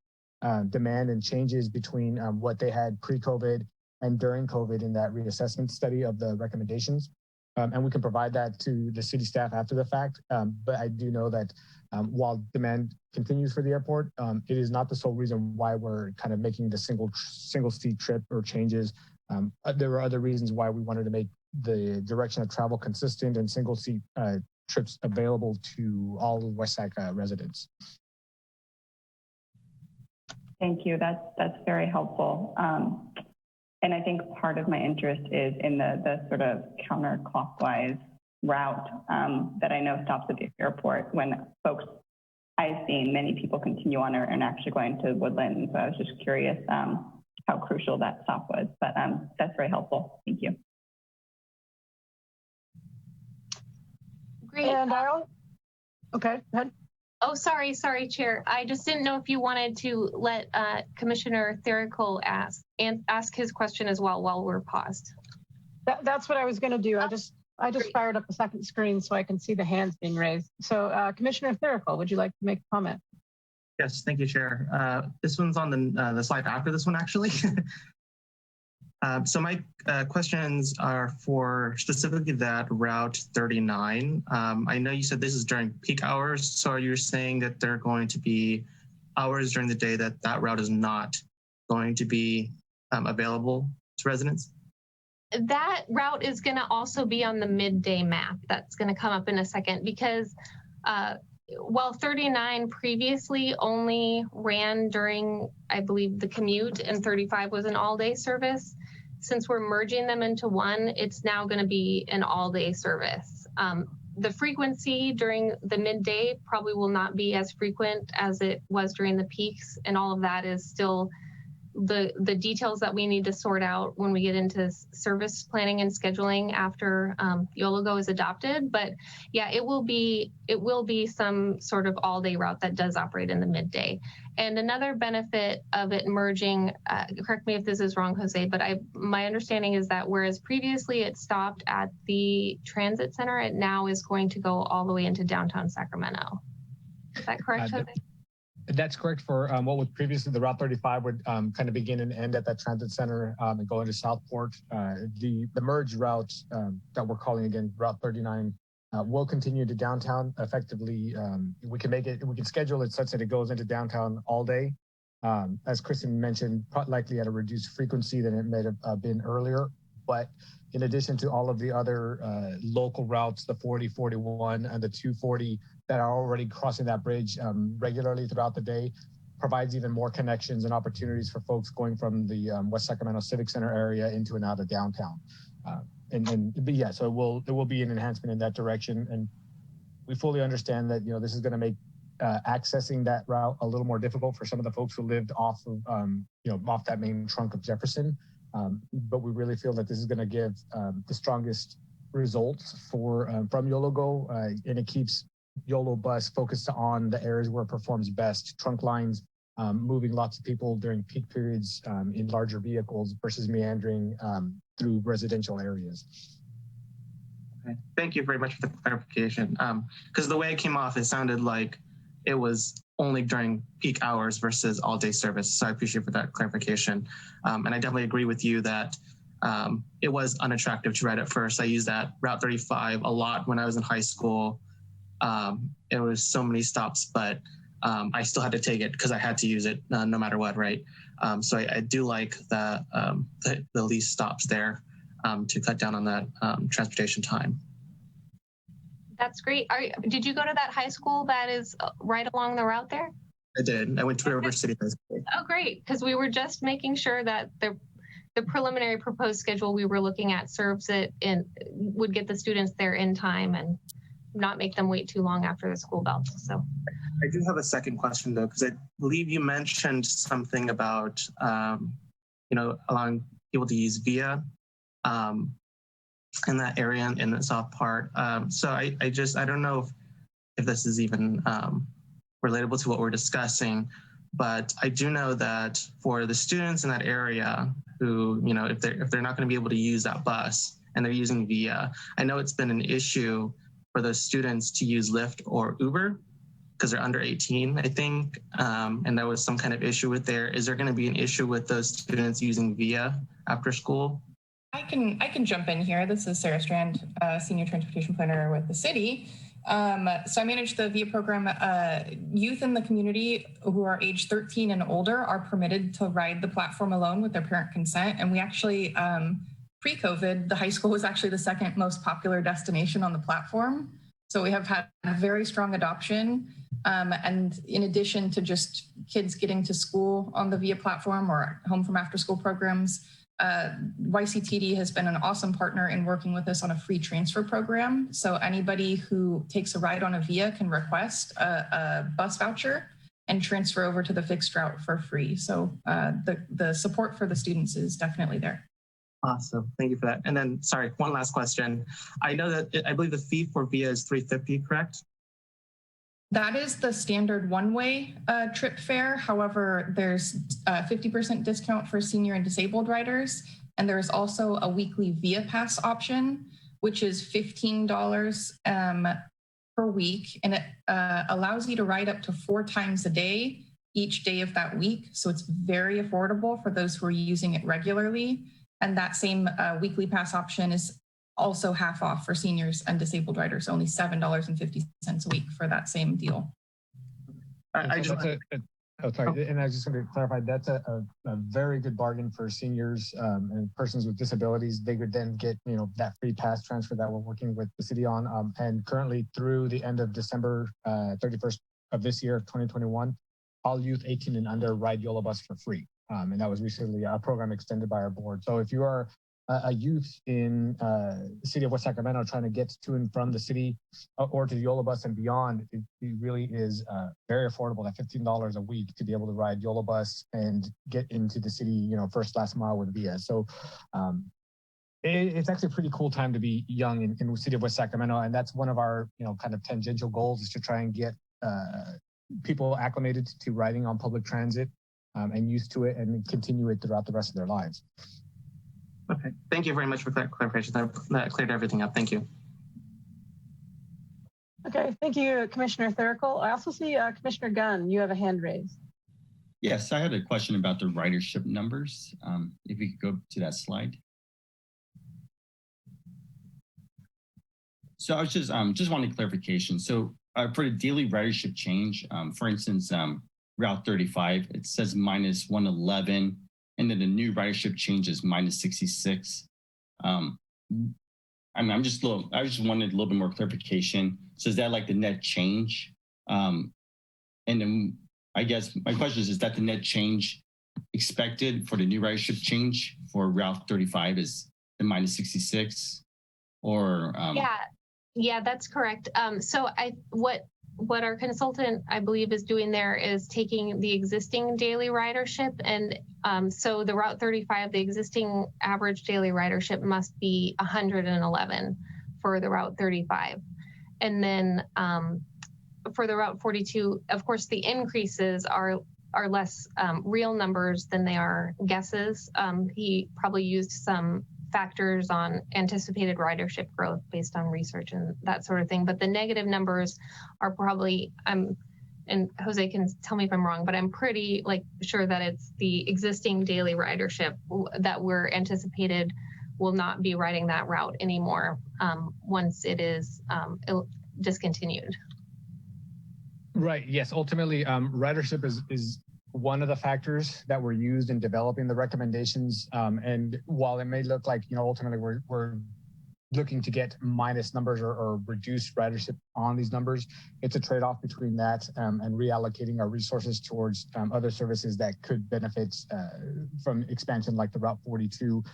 demand and changes between what they had pre-COVID and during COVID in that reassessment study of the recommendations. And we can provide that to the city staff after the fact. But I do know that while demand continues for the airport, it is not the sole reason why we're kind of making the single seat trip or changes. There were other reasons why we wanted to make the direction of travel consistent and single seat trips available to all West Sac residents. Thank you. That's very helpful. And I think part of my interest is in the sort of counterclockwise route that I know stops at the airport when folks I've seen many people continue on and actually going to Woodland. And so I was just curious how crucial that stop was, but that's very helpful. Thank you. Great. And okay, go ahead. Oh, sorry, Chair. I just didn't know if you wanted to let Commissioner Therical ask his question as well while we're paused. That's what I was going to do. I just fired up a second screen so I can see the hands being raised. So Commissioner Therical, would you like to make a comment? Yes, thank you, Chair. This one's on the slide after this one, actually. So my questions are for specifically that Route 39. I know you said this is during peak hours. So are you saying that there are going to be hours during the day that that route is not going to be available to residents? That route is going to also be on the midday map. That's going to come up in a second because while 39 previously only ran during, I believe, the commute and 35 was an all-day service, since we're merging them into one, it's now going to be an all-day service. The frequency during the midday probably will not be as frequent as it was during the peaks, and all of that is still the details that we need to sort out when we get into service planning and scheduling after YOLOGO is adopted. But yeah, it will be some sort of all-day route that does operate in the midday. And another benefit of it merging, correct me if this is wrong, Jose, but my understanding is that whereas previously it stopped at the transit center, it now is going to go all the way into downtown Sacramento. Is that correct, Jose? That's correct. For what was previously the Route 35 would kind of begin and end at that transit center and go into Southport. The merge route that we're calling again Route 39 will continue to downtown. Effectively, we can schedule it such that it goes into downtown all day. As Kristen mentioned, likely at a reduced frequency than it may have been earlier. But in addition to all of the other local routes, the 40, 41, and the 240 that are already crossing that bridge regularly throughout the day, provides even more connections and opportunities for folks going from the West Sacramento Civic Center area into and out of downtown. But yeah, so it will be an enhancement in that direction. And we fully understand that, this is going to make accessing that route a little more difficult for some of the folks who lived off of, off that main trunk of Jefferson. But we really feel that this is going to give the strongest results from YOLOGO, and it keeps YOLO Bus focused on the areas where it performs best, trunk lines, moving lots of people during peak periods in larger vehicles versus meandering through residential areas. Okay. Thank you very much for the clarification. Because the way it came off, it sounded like it was only during peak hours versus all day service. So I appreciate for that clarification. And I definitely agree with you that it was unattractive to ride at first. I used that Route 35 a lot when I was in high school. It was so many stops, but I still had to take it because I had to use it no matter what, right? So I do like the least stops there to cut down on that transportation time. That's great. Did you go to that high school that is right along the route there? I did. I went to River City High School. Oh, great. Because we were just making sure that the preliminary proposed schedule we were looking at serves it and would get the students there in time and not make them wait too long after the school bells. So I do have a second question though, because I believe you mentioned something about allowing people to use VIA in that area in the south part. So I don't know if this is even relatable to what we're discussing, but I do know that for the students in that area who, if they're not going to be able to use that bus and they're using VIA, I know it's been an issue for those students to use Lyft or Uber because they're under 18, I think, and there was some kind of issue with there. Is there going to be an issue with those students using VIA after school? I can jump in here. This is Sarah Strand, Senior Transportation Planner with the city. So I manage the VIA program. Youth in the community who are age 13 and older are permitted to ride the platform alone with their parent consent. And we actually, pre-COVID, the high school was actually the second most popular destination on the platform. So we have had a very strong adoption. And in addition to just kids getting to school on the VIA platform or home from after school programs, YCTD has been an awesome partner in working with us on a free transfer program. So anybody who takes a ride on a VIA can request a bus voucher and transfer over to the fixed route for free. So the support for the students is definitely there. Awesome. Thank you for that. And then, sorry, one last question. I know that I believe the fee for VIA is $350, correct? That is the standard one-way trip fare. However, there's a 50% discount for senior and disabled riders. And there's also a weekly VIA Pass option, which is $15 per week. And it allows you to ride up to 4 times a day, each day of that week. So it's very affordable for those who are using it regularly. And that same weekly pass option is also half off for seniors and disabled riders, only $7.50 a week for that same deal. And I was just going to clarify, that's a very good bargain for seniors and persons with disabilities. They would then get, that free pass transfer that we're working with the city on. And currently through the end of December 31st of this year, 2021, all youth 18 and under ride YOLO Bus for free. And that was recently a program extended by our board. So if you are a youth in the city of West Sacramento trying to get to and from the city or to YOLO Bus and beyond, it really is very affordable at $15 a week to be able to ride YOLO Bus and get into the city, first last mile with VIA. So it's actually a pretty cool time to be young in the city of West Sacramento. And that's one of our, kind of tangential goals, is to try and get people acclimated to riding on public transit and used to it and continue it throughout the rest of their lives. Okay, thank you very much for that clarification. That cleared everything up. Thank you. Okay, thank you, Commissioner Thuricle. I also see Commissioner Gunn, you have a hand raised. Yes, I had a question about the ridership numbers. If we could go to that slide. So I was just wanting clarification. So for the daily ridership change, for instance, Route 35, it says minus 111, and then the new ridership change is minus 66. I just wanted a little bit more clarification. So is that like the net change? And then I guess my question is that the net change expected for the new ridership change for Route 35 is the minus 66? Or yeah, that's correct. So what our consultant, I believe, is doing there is taking the existing daily ridership. And so the Route 35, the existing average daily ridership must be 111 for the Route 35. And then for the Route 42, of course, the increases are less real numbers than they are guesses. He probably used some factors on anticipated ridership growth based on research and that sort of thing. But the negative numbers are probably, and Jose can tell me if I'm wrong, but I'm pretty sure that it's the existing daily ridership that we're anticipated will not be riding that route anymore once it is discontinued. Right. Yes. Ultimately, ridership is one of the factors that were used in developing the recommendations. And while it may look like, ultimately we're looking to get minus numbers or reduce ridership on these numbers, it's a trade-off between that and reallocating our resources towards other services that could benefit from expansion, like the Route 42.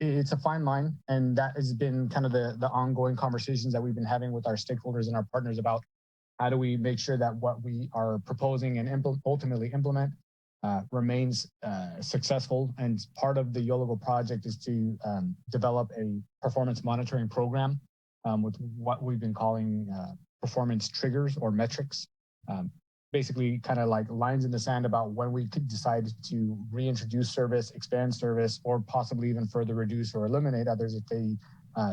It's a fine line, and that has been kind of the ongoing conversations that we've been having with our stakeholders and our partners about how do we make sure that what we are proposing and ultimately implement remains successful. And part of the YOLO project is to develop a performance monitoring program with what we've been calling performance triggers or metrics. Basically kind of like lines in the sand about when we could decide to reintroduce service, expand service, or possibly even further reduce or eliminate others if they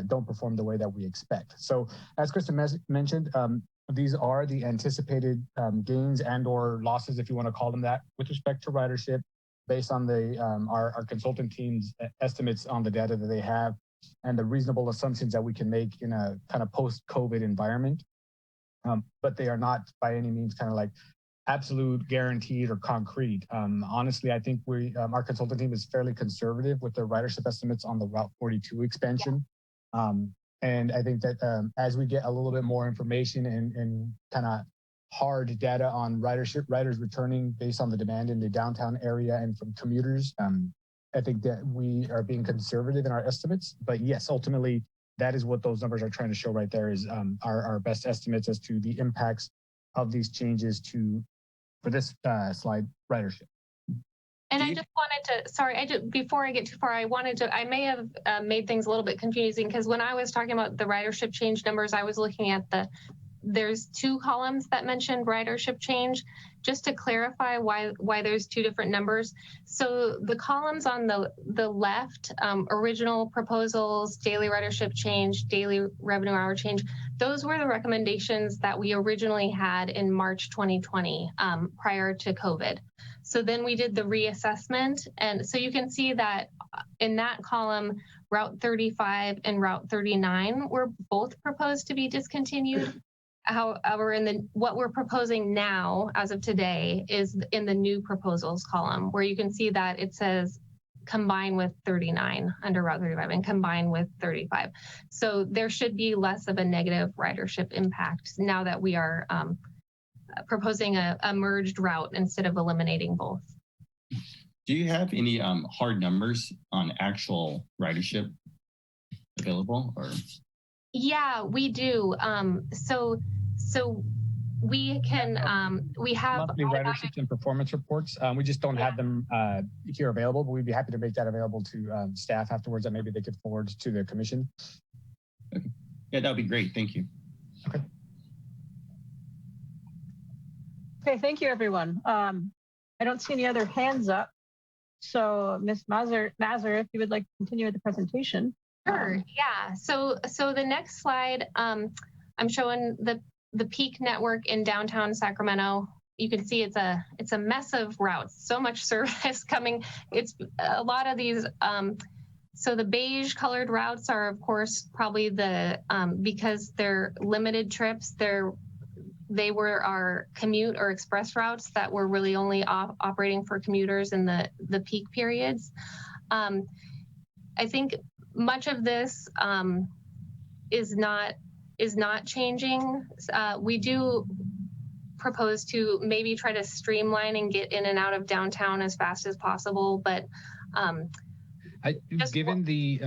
don't perform the way that we expect. So as Krista mentioned, these are the anticipated gains and or losses, if you want to call them that, with respect to ridership, based on our consultant team's estimates on the data that they have and the reasonable assumptions that we can make in a kind of post-COVID environment. But they are not by any means kind of like absolute, guaranteed, or concrete. Honestly, I think our consultant team is fairly conservative with their ridership estimates on the Route 42 expansion. And I think that as we get a little bit more information and kind of hard data on riders returning based on the demand in the downtown area and from commuters, I think that we are being conservative in our estimates, but yes, ultimately, that is what those numbers are trying to show right there is our best estimates as to the impacts of these changes to, for this slide, ridership. And I just wanted to, sorry, before I get too far, I may have made things a little bit confusing because when I was talking about the ridership change numbers, I was looking at there's 2 columns that mentioned ridership change. Just to clarify why there's 2 different numbers. So the columns on the left, original proposals, daily ridership change, daily revenue hour change, those were the recommendations that we originally had in March 2020, prior to COVID. So then we did the reassessment. And so you can see that in that column, Route 35 and Route 39 were both proposed to be discontinued. However, what we're proposing now, as of today, is in the new proposals column, where you can see that it says combine with 39 under Route 35 and combine with 35. So there should be less of a negative ridership impact now that we are proposing a merged route instead of eliminating both. Do you have any hard numbers on actual ridership available, or? Yeah, we do. So we can, we have monthly riderships and performance reports. We just don't have them here available, but we'd be happy to make that available to staff afterwards, that maybe they could forward to the commission. Okay. Yeah, that'd be great. Thank you. Okay. Okay, thank you, everyone. I don't see any other hands up. So Ms. Mazur, if you would like to continue with the presentation. Sure, yeah. So the next slide, I'm showing the peak network in downtown Sacramento. You can see it's a mess of routes, so much service coming. It's a lot of these, so the beige colored routes are, of course, probably the, because they're limited trips, they were our commute or express routes that were really only operating for commuters in the peak periods. I think much of this is not changing. We do propose to maybe try to streamline and get in and out of downtown as fast as possible, but given the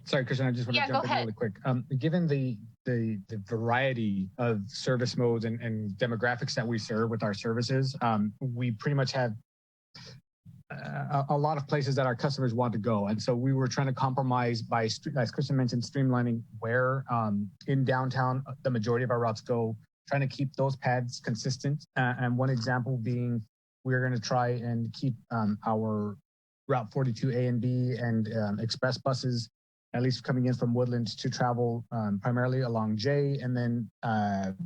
sorry, Kristen, I just want to jump in ahead. really quick. Given the variety of service modes and demographics that we serve with our services, we pretty much have a lot of places that our customers want to go. And so we were trying to compromise by, as Kristen mentioned, streamlining where in downtown the majority of our routes go, trying to keep those paths consistent. And one example being, we're going to try and keep our Route 42A and B and express buses, at least coming in from Woodland, to travel primarily along J and then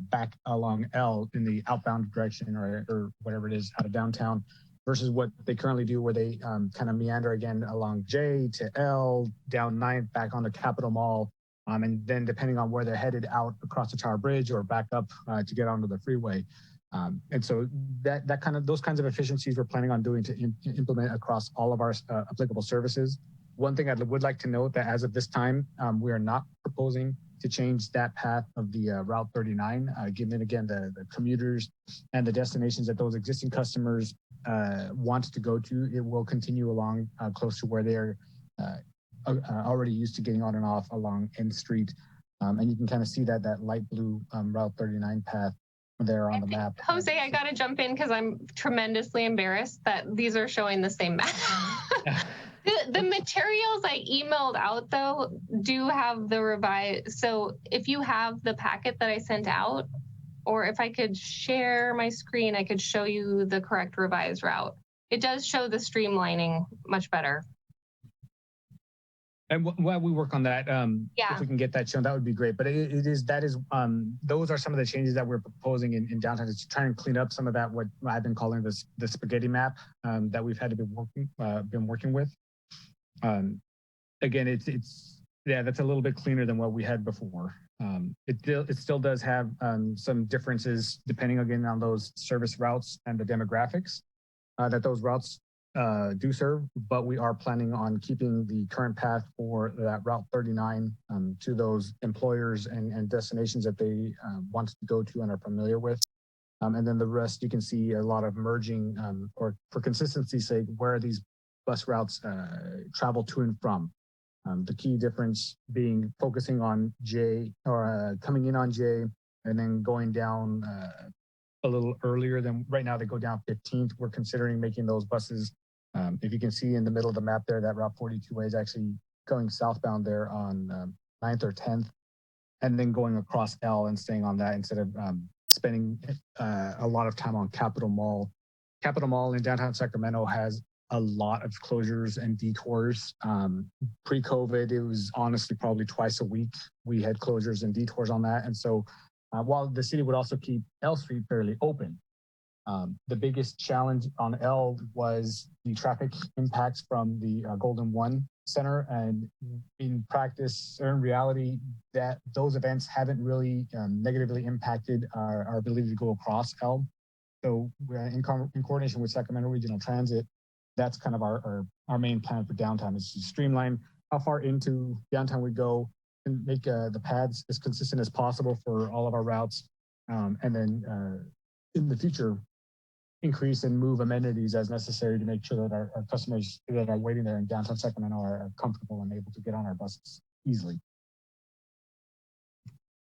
back along L in the outbound direction or whatever it is out of downtown, versus what they currently do where they kind of meander again along J to L, down 9th, back onto Capitol Mall, and then depending on where they're headed out across the Tower Bridge or back up to get onto the freeway. And so those kinds of efficiencies we're planning on doing to implement across all of our applicable services. One thing I would like to note that as of this time, we are not proposing to change that path of the Route 39, given again the commuters and the destinations that those existing customers want to go to. It will continue along close to where they're already used to getting on and off along N Street. And you can kind of see that light blue Route 39 path there on the map. Jose, I got to jump in because I'm tremendously embarrassed that these are showing the same map. The materials I emailed out, though, do have the revised. So if you have the packet that I sent out, or if I could share my screen, I could show you the correct revised route. It does show the streamlining much better. And while we work on that, yeah, if we can get that shown, that would be great. But those are some of the changes that we're proposing in downtown, is to try and clean up some of that, what I've been calling the spaghetti map that we've had to been working with. Again, it's that's a little bit cleaner than what we had before. It still does have some differences depending again on those service routes and the demographics that those routes do serve, but we are planning on keeping the current path for that Route 39 to those employers and destinations that they want to go to and are familiar with. And then the rest, you can see a lot of merging, or for consistency's sake, where these bus routes travel to and from. The key difference being focusing on J or coming in on J and then going down a little earlier than right now. They go down 15th. We're considering making those buses. If you can see in the middle of the map there, that Route 42A is actually going southbound there on 9th or 10th, and then going across L and staying on that instead of spending a lot of time on Capitol Mall. Capitol Mall in downtown Sacramento has a lot of closures and detours. Pre-COVID, it was honestly probably twice a week we had closures and detours on that. And so while the city would also keep L Street fairly open, the biggest challenge on L was the traffic impacts from the Golden One Center. And in practice or in reality, that those events haven't really negatively impacted our ability to go across L. So in coordination with Sacramento Regional Transit, that's kind of our main plan for downtown, is to streamline how far into downtown we go and make the paths as consistent as possible for all of our routes. And then in the future, increase and move amenities as necessary to make sure that our customers that are waiting there in downtown Sacramento are comfortable and able to get on our buses easily.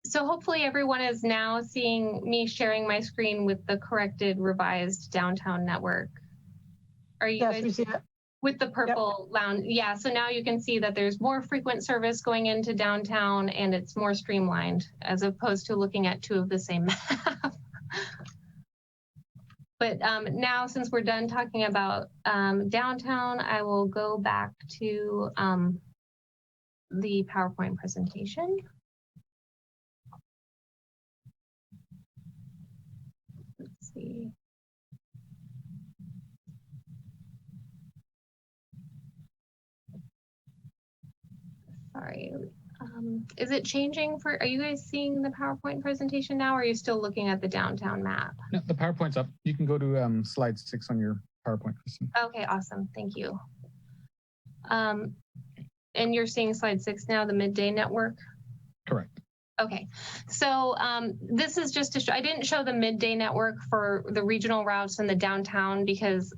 So hopefully everyone is now seeing me sharing my screen with the corrected revised downtown network. Are you Yes, we guys see that. with the purple lounge? Yeah, so now you can see that there's more frequent service going into downtown and it's more streamlined as opposed to looking at two of the same map. But now, since we're done talking about downtown, I will go back to the PowerPoint presentation. Let's see. Sorry. Is it changing for, are you guys seeing the PowerPoint presentation now, or are you still looking at the downtown map? No, the PowerPoint's up. You can go to slide 6 on your PowerPoint, Kristen. Okay, awesome. Thank you. And you're seeing slide 6 now, the midday network? Correct. Okay, so this is just to show, I didn't show the midday network for the regional routes in the downtown because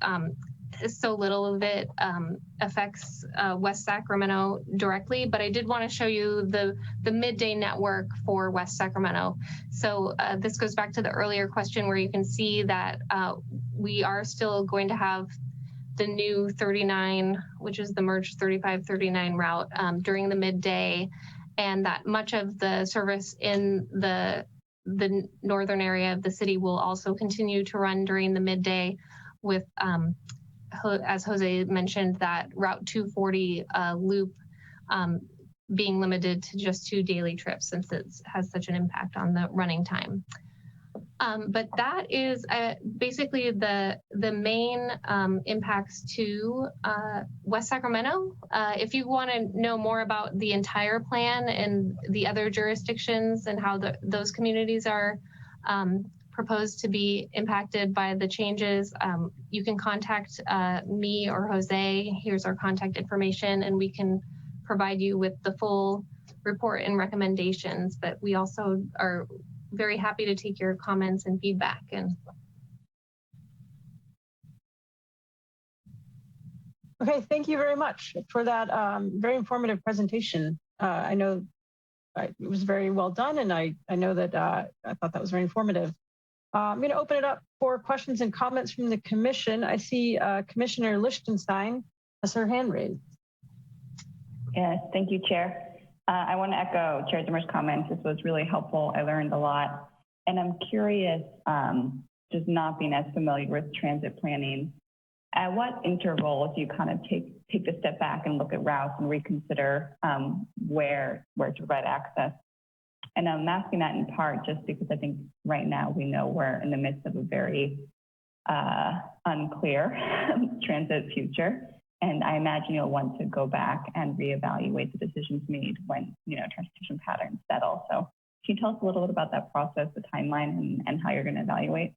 so little of it affects West Sacramento directly, but I did want to show you the midday network for West Sacramento. So this goes back to the earlier question where you can see that we are still going to have the new 39, which is the merged 3539 route during the midday, and that much of the service in the northern area of the city will also continue to run during the midday with as Jose mentioned, that Route 240 loop being limited to just 2 daily trips since it has such an impact on the running time. But that is basically the main impacts to West Sacramento. If you want to know more about the entire plan and the other jurisdictions and how those communities are proposed to be impacted by the changes, you can contact me or Jose. Here's our contact information, and we can provide you with the full report and recommendations. But we also are very happy to take your comments and feedback. And Okay, thank you very much for that very informative presentation. I know it was very well done, and I know that I thought that was very informative. I'm going to open it up for questions and comments from the commission. I see Commissioner Lichtenstein has her hand raised. Yes, thank you, Chair. I want to echo Chair Zimmer's comments. This was really helpful. I learned a lot. And I'm curious, just not being as familiar with transit planning, at what intervals do you kind of take the step back and look at routes and reconsider where to provide access? And I'm asking that in part just because I think right now we know we're in the midst of a very unclear transit future. And I imagine you'll want to go back and reevaluate the decisions made when, transportation patterns settle. So can you tell us a little bit about that process, the timeline, and how you're going to evaluate?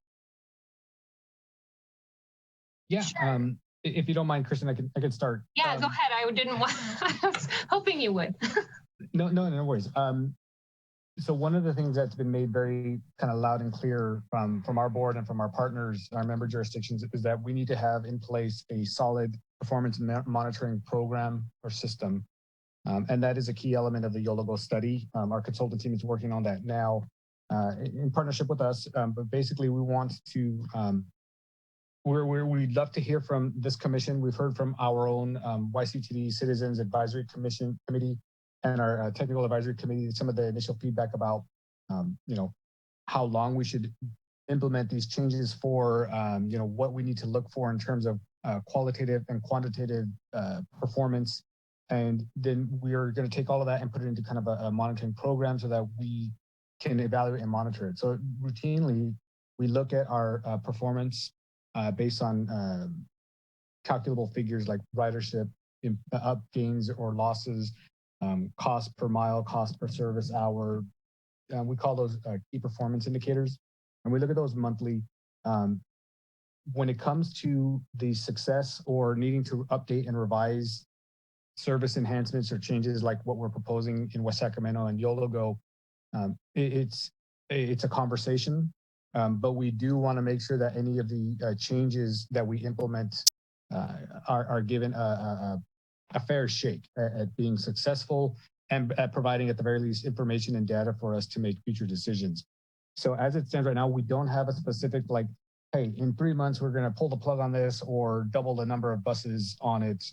Yeah, sure. If you don't mind, Kristen, I can start. Yeah, go ahead. I was hoping you would. No worries. So one of the things that's been made very kind of loud and clear from our board and from our partners, our member jurisdictions, is that we need to have in place a solid performance monitoring program or system. And that is a key element of the YOLOGO study. Our consultant team is working on that now in partnership with us. But basically, we want to, we'd love to hear from this commission. We've heard from our own YCTD Citizens Advisory Committee and our Technical Advisory Committee, some of the initial feedback about, how long we should implement these changes for, what we need to look for in terms of qualitative and quantitative performance. And then we're going to take all of that and put it into kind of a monitoring program so that we can evaluate and monitor it. So routinely, we look at our performance based on calculable figures like ridership, up gains or losses, cost per mile, cost per service hour. We call those key performance indicators. And we look at those monthly. When it comes to the success or needing to update and revise service enhancements or changes like what we're proposing in West Sacramento and YOLOGO, it's a conversation, but we do want to make sure that any of the changes that we implement are given a fair shake at being successful and at providing at the very least information and data for us to make future decisions. So as it stands right now, we don't have a specific like, hey, in 3 months, we're going to pull the plug on this or double the number of buses on it.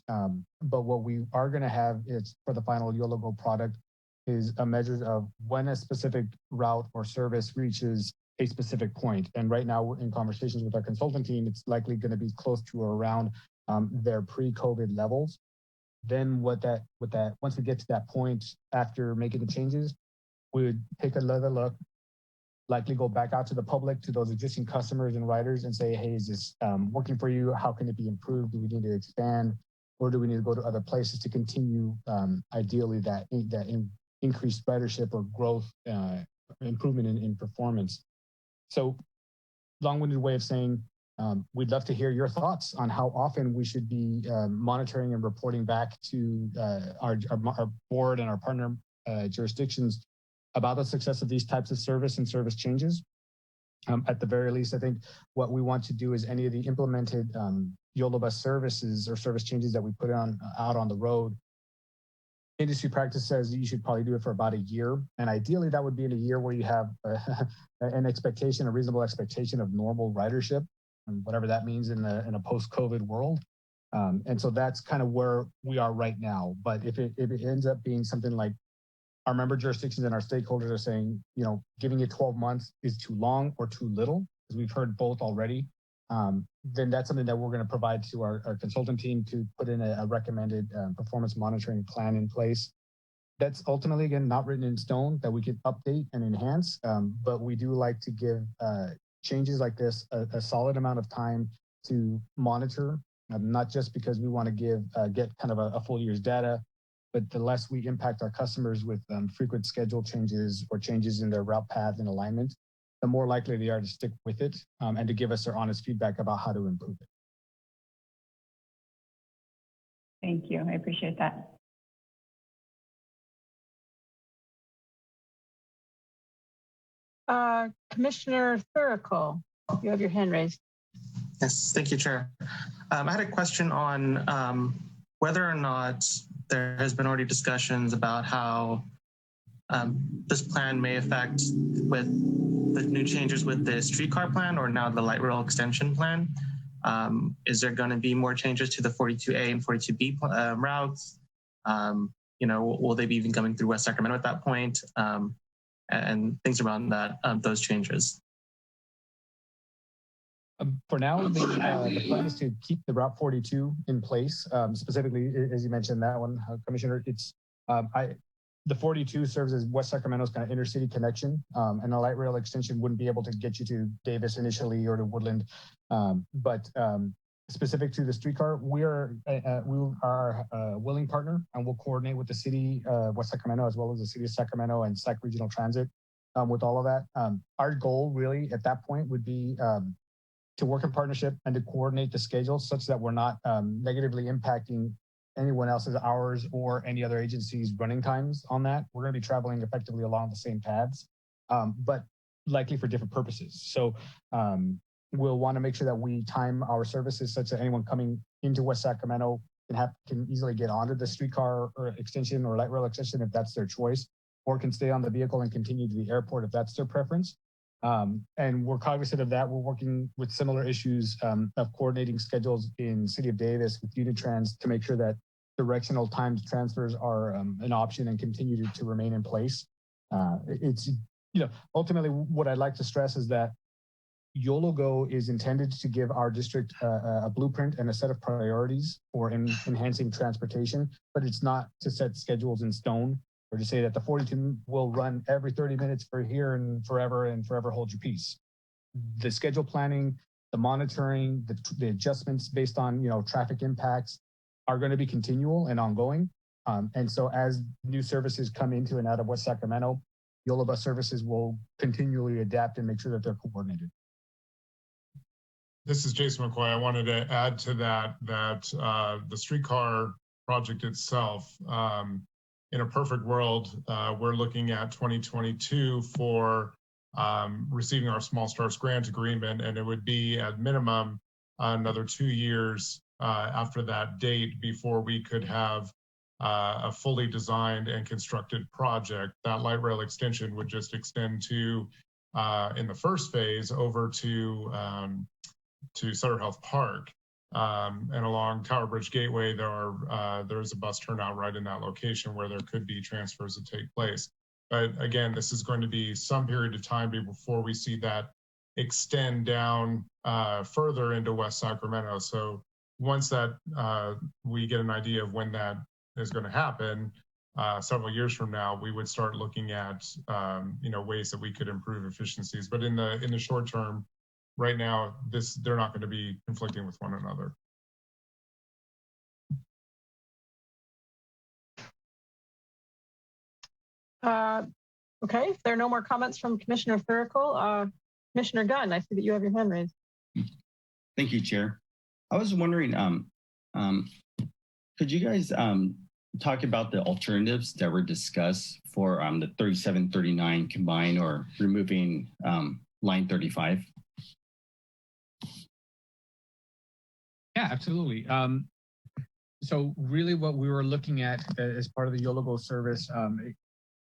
But what we are going to have is for the final YOLOGO product is a measure of when a specific route or service reaches a specific point. And right now in conversations with our consultant team, it's likely going to be close to or around their pre-COVID levels. Then once we get to that point after making the changes, we would take another look, likely go back out to the public, to those existing customers and riders and say, hey, is this working for you? How can it be improved? Do we need to expand? Or do we need to go to other places to continue, ideally, that increased ridership or growth, improvement in performance? So long-winded way of saying, we'd love to hear your thoughts on how often we should be monitoring and reporting back to our board and our partner jurisdictions about the success of these types of service and service changes. At the very least, I think what we want to do is any of the implemented YOLO bus services or service changes that we put out on the road, industry practice says you should probably do it for about a year. And ideally, that would be in a year where you have a reasonable expectation of normal ridership, and whatever that means in a post-COVID world. And so that's kind of where we are right now. But if it ends up being something like our member jurisdictions and our stakeholders are saying, giving it 12 months is too long or too little, because we've heard both already, then that's something that we're going to provide to our consultant team to put in a recommended performance monitoring plan in place. That's ultimately, again, not written in stone that we can update and enhance, but we do like to give changes like this a solid amount of time to monitor, not just because we want to get kind of a full year's data, but the less we impact our customers with frequent schedule changes or changes in their route path and alignment, the more likely they are to stick with it and to give us their honest feedback about how to improve it. Thank you. I appreciate that. Commissioner Thurical, you have your hand raised. Yes, thank you, Chair. I had a question on whether or not there has been already discussions about how this plan may affect with the new changes with the streetcar plan or now the light rail extension plan. Is there going to be more changes to the 42A and 42B routes? Will they be even coming through West Sacramento at that point? And things around that, those changes. For now, the plan is to keep the Route 42 in place. Specifically, as you mentioned that one, Commissioner, it's the 42 serves as West Sacramento's kind of intercity connection, and the light rail extension wouldn't be able to get you to Davis initially or to Woodland. But specific to the streetcar, we are a willing partner, and we'll coordinate with the city of West Sacramento as well as the city of Sacramento and Sac Regional Transit with all of that. Our goal really at that point would be to work in partnership and to coordinate the schedule such that we're not negatively impacting anyone else's hours or any other agency's running times on that. We're going to be traveling effectively along the same paths, but likely for different purposes. So we'll want to make sure that we time our services such that anyone coming into West Sacramento can easily get onto the streetcar or extension or light rail extension if that's their choice, or can stay on the vehicle and continue to the airport if that's their preference. And we're cognizant of that. We're working with similar issues of coordinating schedules in City of Davis with Unitrans to make sure that directional timed transfers are an option and continue to remain in place. It's, ultimately what I'd like to stress is that YOLO Go is intended to give our district a blueprint and a set of priorities for enhancing transportation, but it's not to set schedules in stone or to say that the 42 will run every 30 minutes for here and forever hold your peace. The schedule planning, the monitoring, the adjustments based on traffic impacts are going to be continual and ongoing. And so as new services come into and out of West Sacramento, YOLO bus services will continually adapt and make sure that they're coordinated. This is Jason McCoy. I wanted to add to that the streetcar project itself, in a perfect world, we're looking at 2022 for receiving our Small Stars grant agreement, and it would be at minimum another 2 years after that date before we could have a fully designed and constructed project. That light rail extension would just extend to, in the first phase, over to Sutter Health Park. And along Tower Bridge Gateway, there's a bus turnout right in that location where there could be transfers that take place. But again, this is going to be some period of time before we see that extend down further into West Sacramento. So once that we get an idea of when that is going to happen, several years from now, we would start looking at ways that we could improve efficiencies. But in the short term, right now, they're not going to be conflicting with one another. Okay, if there are no more comments from Commissioner Thurical, Commissioner Gunn, I see that you have your hand raised. Thank you, Chair. I was wondering, could you guys talk about the alternatives that were discussed for the 3739 combine or removing line 35? Yeah, absolutely. So really what we were looking at as part of the YOLO Go service,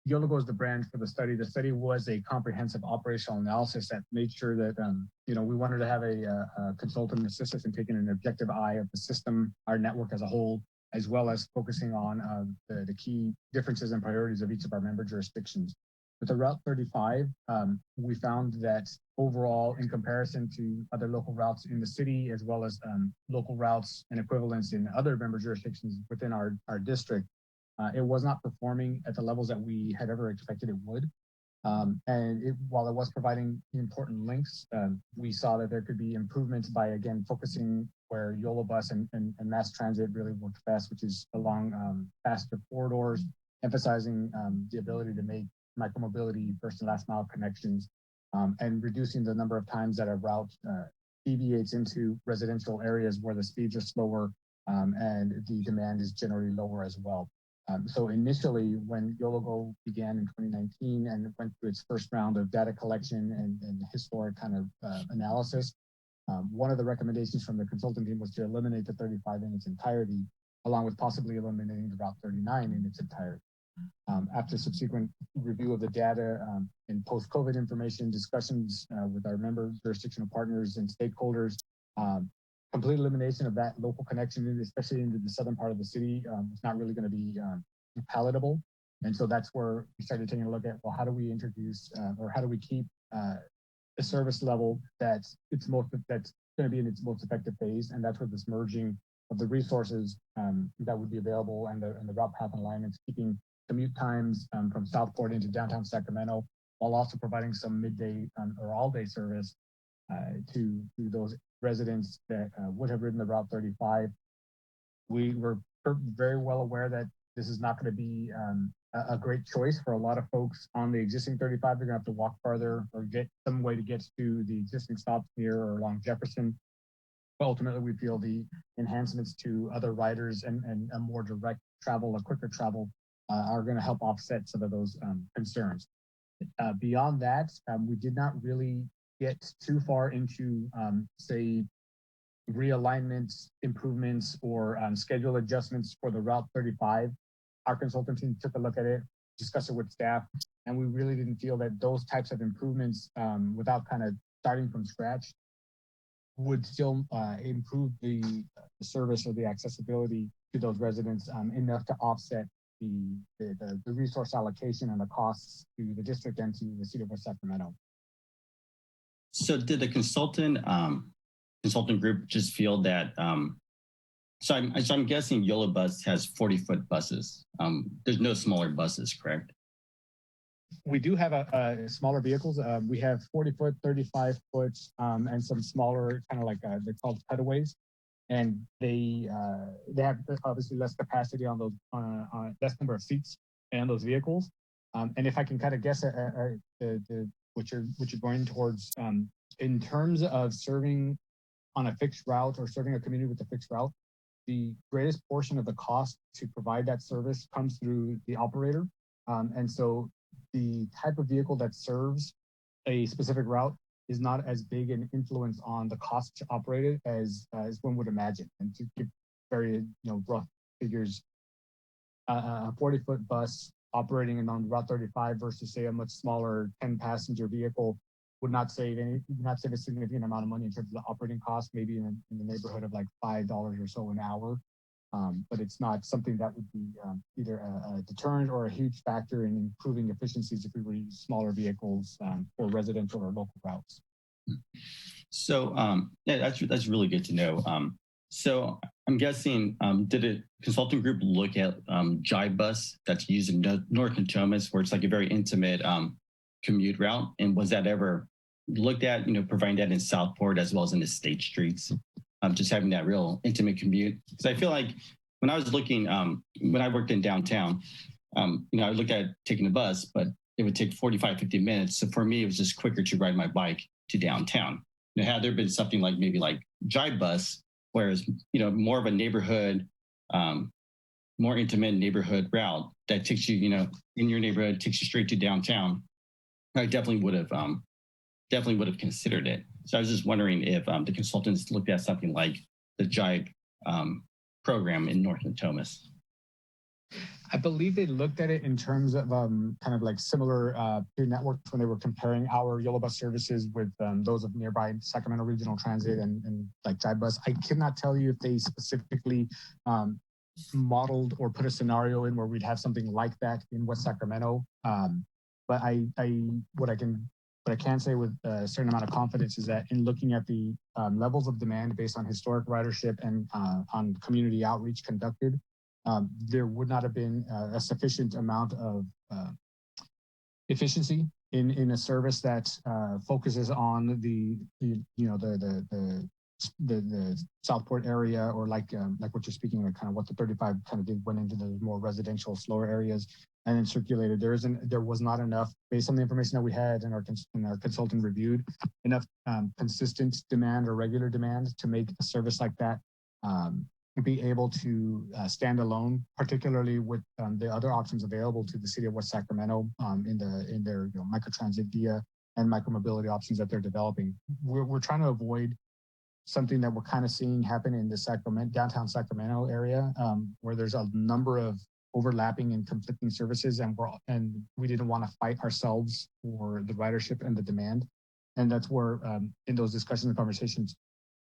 YOLO Go is the brand for the study. The study was a comprehensive operational analysis that made sure that, we wanted to have a consultant assist us in taking an objective eye of the system, our network as a whole, as well as focusing on the key differences and priorities of each of our member jurisdictions. With the Route 35, we found that overall, in comparison to other local routes in the city, as well as local routes and equivalents in other member jurisdictions within our district, it was not performing at the levels that we had ever expected it would. While it was providing important links, we saw that there could be improvements by, again, focusing where YOLO Bus and mass transit really worked best, which is along faster corridors, emphasizing the ability to make micromobility first and last mile connections, and reducing the number of times that a route deviates into residential areas where the speeds are slower and the demand is generally lower as well. So initially, when YOLO Go began in 2019 and went through its first round of data collection and historic kind of analysis, one of the recommendations from the consultant team was to eliminate the 35 in its entirety, along with possibly eliminating the Route 39 in its entirety. After subsequent review of the data and post-COVID information, discussions with our member jurisdictional partners and stakeholders, complete elimination of that local connection, especially into the southern part of the city, is not really going to be palatable. And so that's where we started taking a look at, well, how do we introduce or how do we keep a service level that's going to be in its most effective phase? And that's where this merging of the resources that would be available and the route path alignments, keeping commute times from Southport into downtown Sacramento, while also providing some midday or all-day service to those residents that would have ridden the Route 35. We were very well aware that this is not going to be a great choice for a lot of folks on the existing 35. They're going to have to walk farther or get some way to get to the existing stops near or along Jefferson. But ultimately, we feel the enhancements to other riders and a more direct travel, a quicker travel, are going to help offset some of those concerns. Beyond that, we did not really get too far into, say, realignments, improvements, or schedule adjustments for the Route 35. Our consultant team took a look at it, discussed it with staff, and we really didn't feel that those types of improvements, without kind of starting from scratch, would still improve the service or the accessibility to those residents enough to offset the resource allocation and the costs to the district and to the city of West Sacramento. So did the consultant group just feel that, so I'm guessing YOLO Bus has 40-foot buses. There's no smaller buses, correct? We do have a smaller vehicles. We have 40-foot, 35-foot, and some smaller, kind of like they're called cutaways, and they have obviously less capacity on those, less number of seats in those vehicles. And if I can kind of guess what you're going towards, in terms of serving on a fixed route or serving a community with a fixed route, the greatest portion of the cost to provide that service comes through the operator. And so the type of vehicle that serves a specific route is not as big an influence on the cost to operate it as one would imagine. And to give very rough figures, a 40-foot bus operating on Route 35 versus say a much smaller 10-passenger vehicle would not save a significant amount of money in terms of the operating cost, maybe in the neighborhood of like $5 or so an hour. But it's not something that would be either a deterrent or a huge factor in improving efficiencies if we were to use smaller vehicles for residential or local routes. So yeah, that's really good to know. So I'm guessing, did a consulting group look at Jive Bus that's used in North Natomas, where it's like a very intimate commute route? And was that ever looked at, providing that in Southport as well as in the state streets? Just having that real intimate commute. Because I feel like when I was looking, when I worked in downtown, I looked at taking a bus, but it would take 45, 50 minutes. So for me, it was just quicker to ride my bike to downtown. Had there been something like maybe like Jive Bus, whereas, more of a neighborhood, more intimate neighborhood route that takes you, in your neighborhood, takes you straight to downtown, I definitely would have considered it. So I was just wondering if the consultants looked at something like the Jive program in North Natomas. I believe they looked at it in terms of kind of like similar peer networks when they were comparing our YOLO Bus services with those of nearby Sacramento Regional Transit and like Jive Bus. I cannot tell you if they specifically modeled or put a scenario in where we'd have something like that in West Sacramento. But what I can say with a certain amount of confidence is that in looking at the levels of demand based on historic ridership and on community outreach conducted, there would not have been a sufficient amount of efficiency in a service that focuses on the Southport area, or like what you're speaking of, kind of what the 35 kind of went into the more residential, slower areas and then circulated. There was not enough, based on the information that we had and our consultant reviewed, enough consistent demand or regular demand to make a service like that be able to stand alone, particularly with the other options available to the city of West Sacramento in their microtransit via and micromobility options that they're developing. We're trying to avoid something that we're kind of seeing happen in the downtown Sacramento area, where there's a number of overlapping and conflicting services, and we didn't want to fight ourselves for the ridership and the demand. And that's where in those discussions and conversations,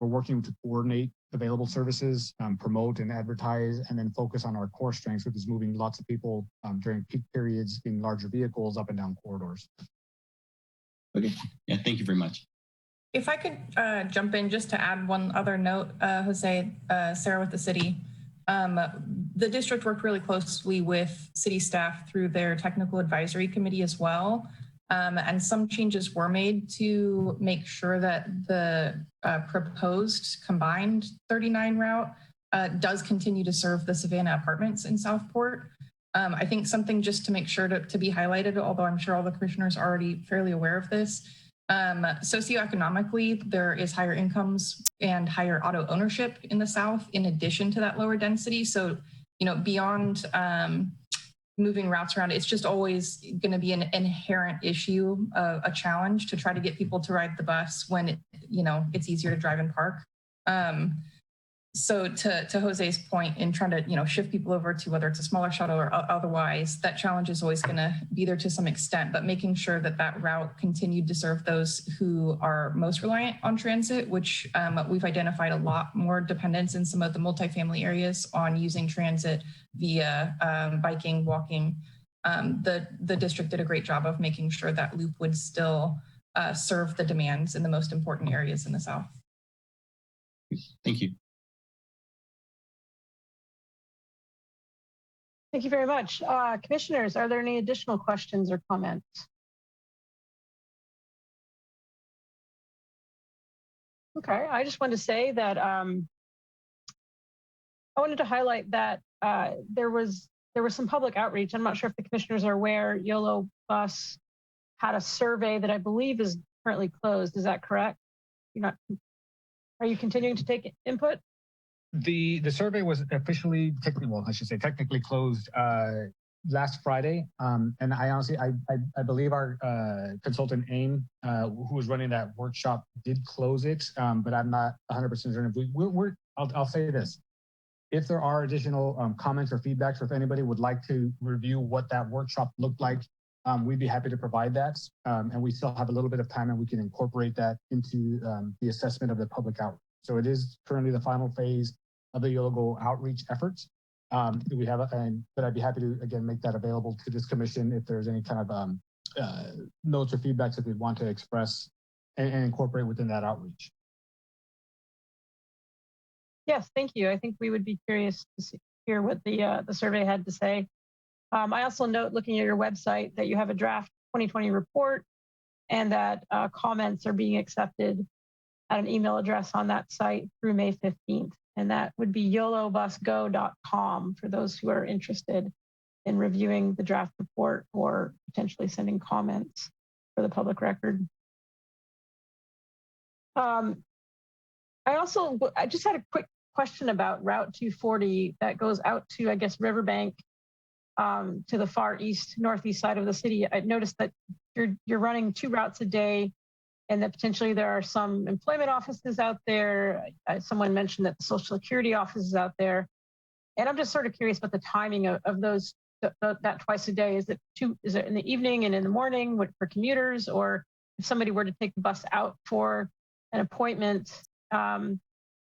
we're working to coordinate available services, promote and advertise, and then focus on our core strengths, which is moving lots of people during peak periods in larger vehicles up and down corridors. Okay, yeah, thank you very much. If I could jump in just to add one other note, Jose, Sarah with the city. The district worked really closely with city staff through their technical advisory committee as well. And some changes were made to make sure that the proposed combined 39 route does continue to serve the Savannah apartments in Southport. I think something just to make sure to be highlighted, although I'm sure all the commissioners are already fairly aware of this, socioeconomically, there is higher incomes and higher auto ownership in the South, in addition to that lower density. So, beyond moving routes around. It's just always going to be an inherent issue, a challenge to try to get people to ride the bus when it's easier to drive and park. So to Jose's point in trying to shift people over to whether it's a smaller shuttle or otherwise, that challenge is always going to be there to some extent, but making sure that that route continued to serve those who are most reliant on transit, which we've identified a lot more dependence in some of the multifamily areas on using transit via biking, walking. The district did a great job of making sure that loop would still serve the demands in the most important areas in the South. Thank you. Thank you very much. Commissioners, are there any additional questions or comments? Okay, I just wanted to say that I wanted to highlight that there was some public outreach. I'm not sure if the commissioners are aware, YOLO Bus had a survey that I believe is currently closed. Is that correct? Are you continuing to take input? The survey was officially technically closed last Friday. And I honestly, I believe our consultant AIM, who was running that workshop, did close it, but I'm not 100% certain. I'll say this. If there are additional comments or feedbacks, or if anybody would like to review what that workshop looked like, we'd be happy to provide that. And we still have a little bit of time and we can incorporate that into the assessment of the public outreach. So it is currently the final phase of the YOLO outreach efforts. But I'd be happy to, again, make that available to this commission if there's any kind of notes or feedbacks that we want to express and incorporate within that outreach. Yes, thank you. I think we would be curious to hear what the survey had to say. I also note, looking at your website, that you have a draft 2020 report and that comments are being accepted at an email address on that site through May 15th. And that would be yolobusgo.com for those who are interested in reviewing the draft report or potentially sending comments for the public record. I just had a quick question about Route 240 that goes out to, I guess, Riverbank, to the far northeast side of the city. I noticed that you're running 2 routes a day, and that potentially there are some employment offices out there. Someone mentioned that the Social Security office is out there. And I'm just sort of curious about the timing of those, that twice a day. Is it in the evening and in the morning for commuters? Or if somebody were to take the bus out for an appointment,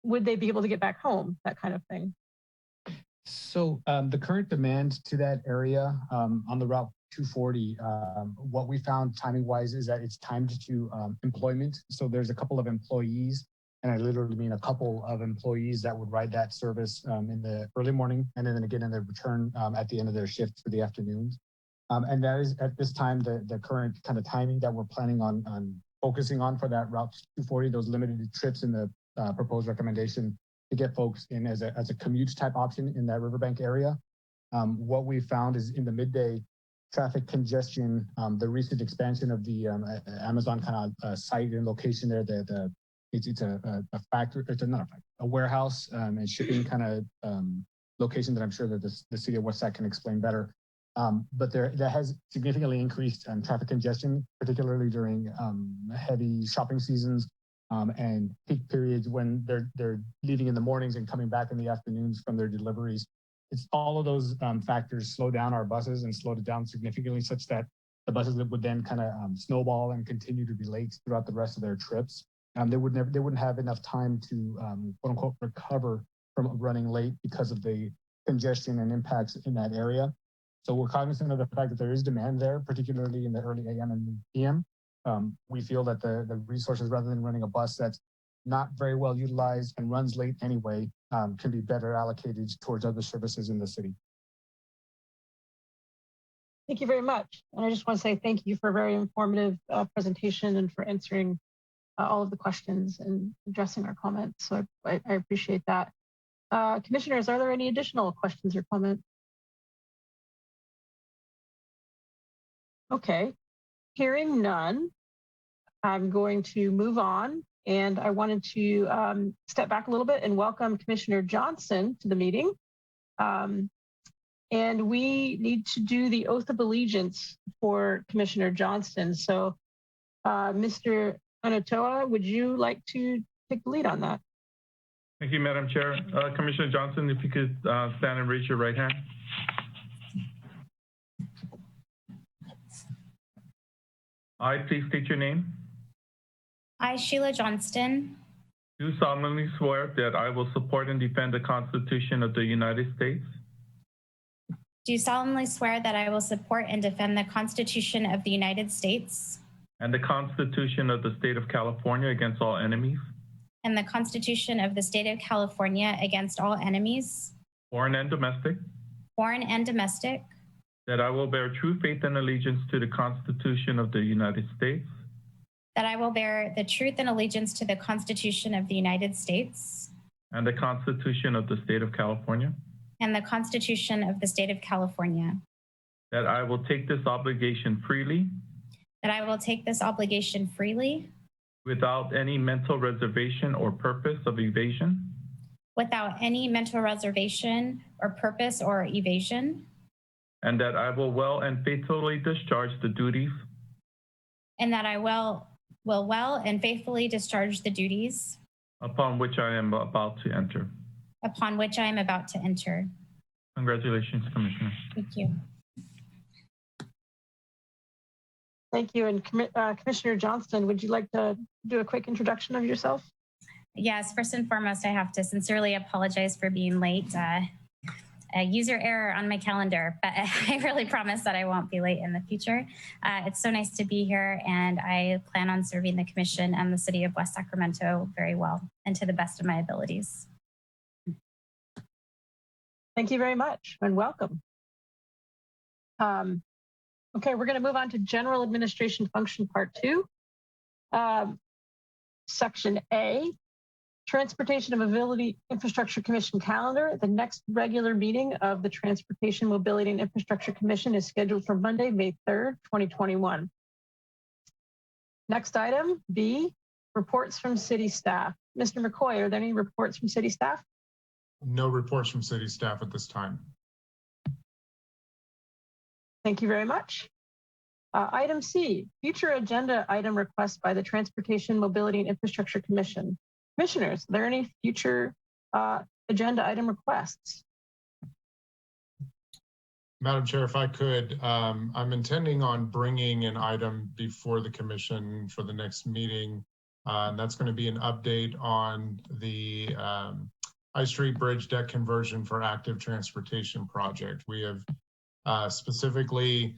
would they be able to get back home, that kind of thing? So the current demand to that area on the Route 240, what we found timing wise is that it's timed to employment. So there's a couple of employees, and I literally mean a couple of employees that would ride that service in the early morning and then again in their return at the end of their shift for the afternoons. And that is at this time the current kind of timing that we're planning on focusing on for that Route 240, those limited trips in the proposed recommendation to get folks in as a commute type option in that Riverbank area. What we found is in the midday traffic congestion, the recent expansion of the Amazon kind of site and location there, it's a factory, it's not a factory, a warehouse and shipping kind of location that I'm sure that the city of Westside can explain better. But that has significantly increased traffic congestion, particularly during heavy shopping seasons and peak periods when they're leaving in the mornings and coming back in the afternoons from their deliveries. It's all of those factors slow down our buses and slowed it down significantly, such that the buses that would then kind of snowball and continue to be late throughout the rest of their trips. They wouldn't have enough time to quote unquote recover from running late because of the congestion and impacts in that area. So we're cognizant of the fact that there is demand there, particularly in the early AM and PM. We feel that the resources, rather than running a bus that's not very well utilized and runs late anyway, can be better allocated towards other services in the city. Thank you very much. And I just want to say thank you for a very informative presentation and for answering all of the questions and addressing our comments. So I appreciate that. Commissioners, are there any additional questions or comments? Okay, hearing none, I'm going to move on. And I wanted to step back a little bit and welcome Commissioner Johnson to the meeting. and we need to do the oath of allegiance for Commissioner Johnston. So, Mr. Anatoa, would you like to take the lead on that? Thank you, Madam Chair. Commissioner Johnson, if you could stand and raise your right hand. I, please state your name. I, Sheila Johnston, Do solemnly swear that I will support and defend the Constitution of the United States do solemnly swear that I will support and defend the Constitution of the United States and the Constitution of the State of California against all enemies, and the Constitution of the State of California against all enemies, foreign and domestic, that I will bear true faith and allegiance to the Constitution of the United States that I will bear the truth and allegiance to the Constitution of the United States and the Constitution of the State of California, and the Constitution of the State of California, that I will take this obligation freely without any mental reservation or purpose of evasion, and that I will well and faithfully discharge the duties upon which I am about to enter. Congratulations, Commissioner. Thank you. Thank you. And Commissioner Johnston, would you like to do a quick introduction of yourself? Yes, first and foremost, I have to sincerely apologize for being late. A user error on my calendar, but I really promise that I won't be late in the future. It's so nice to be here, and I plan on serving the Commission and the City of West Sacramento very well and to the best of my abilities. Thank you very much and welcome. Okay, we're going to move on to General Administration Function Part 2. Section A, Transportation and Mobility Infrastructure Commission calendar. The next regular meeting of the Transportation, Mobility and Infrastructure Commission is scheduled for Monday, May 3rd, 2021. Next item, B, reports from city staff. Mr. McCoy, are there any reports from city staff? No reports from city staff at this time. Thank you very much. Item C, future agenda item request by the Transportation, Mobility and Infrastructure Commission. Commissioners, are there any future agenda item requests? Madam Chair, if I could, I'm intending on bringing an item before the commission for the next meeting. And that's going to be an update on the High Street Bridge deck conversion for active transportation project. We have specifically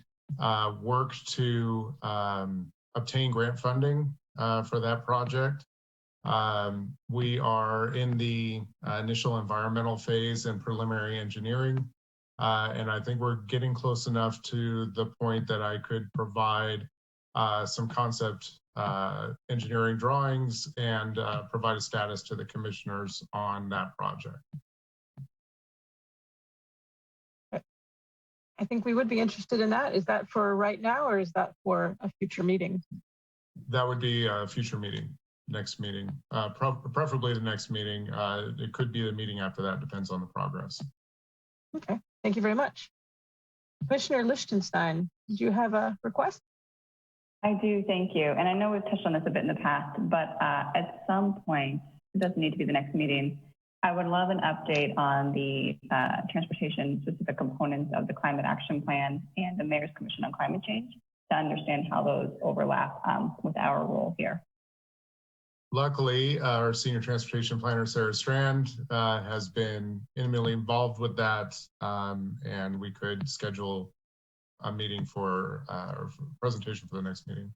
worked to obtain grant funding for that project. We are in the initial environmental phase and preliminary engineering. And I think we're getting close enough to the point that I could provide some concept engineering drawings and provide a status to the commissioners on that project. I think we would be interested in that. Is that for right now or is that for a future meeting? That would be a future meeting, next meeting, preferably the next meeting. It could be the meeting after that, depends on the progress. Okay, thank you very much. Commissioner Lichtenstein, did you have a request? I do, thank you. And I know we've touched on this a bit in the past, but at some point, it doesn't need to be the next meeting, I would love an update on the transportation specific components of the Climate Action Plan and the Mayor's Commission on Climate Change to understand how those overlap with our role here. Luckily, our Senior Transportation Planner, Sarah Strand, has been intimately involved with that, and we could schedule a meeting for or presentation for the next meeting.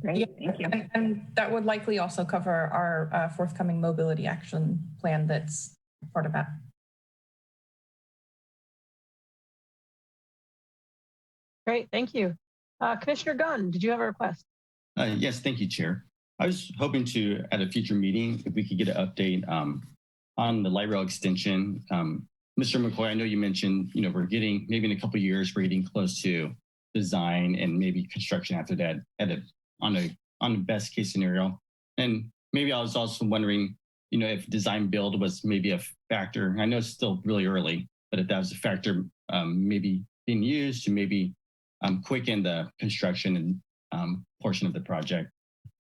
Great, thank you. And that would likely also cover our forthcoming mobility action plan that's part of that. Great, thank you. Commissioner Gunn, did you have a request? Yes, thank you, Chair. I was hoping to, at a future meeting, if we could get an update on the light rail extension. Mr. McCoy, I know you mentioned, we're getting, maybe in a couple of years, we're getting close to design and maybe construction after that on the best case scenario. And maybe I was also wondering, if design build was maybe a factor. I know it's still really early, but if that was a factor, maybe being used to maybe quicken the construction and portion of the project.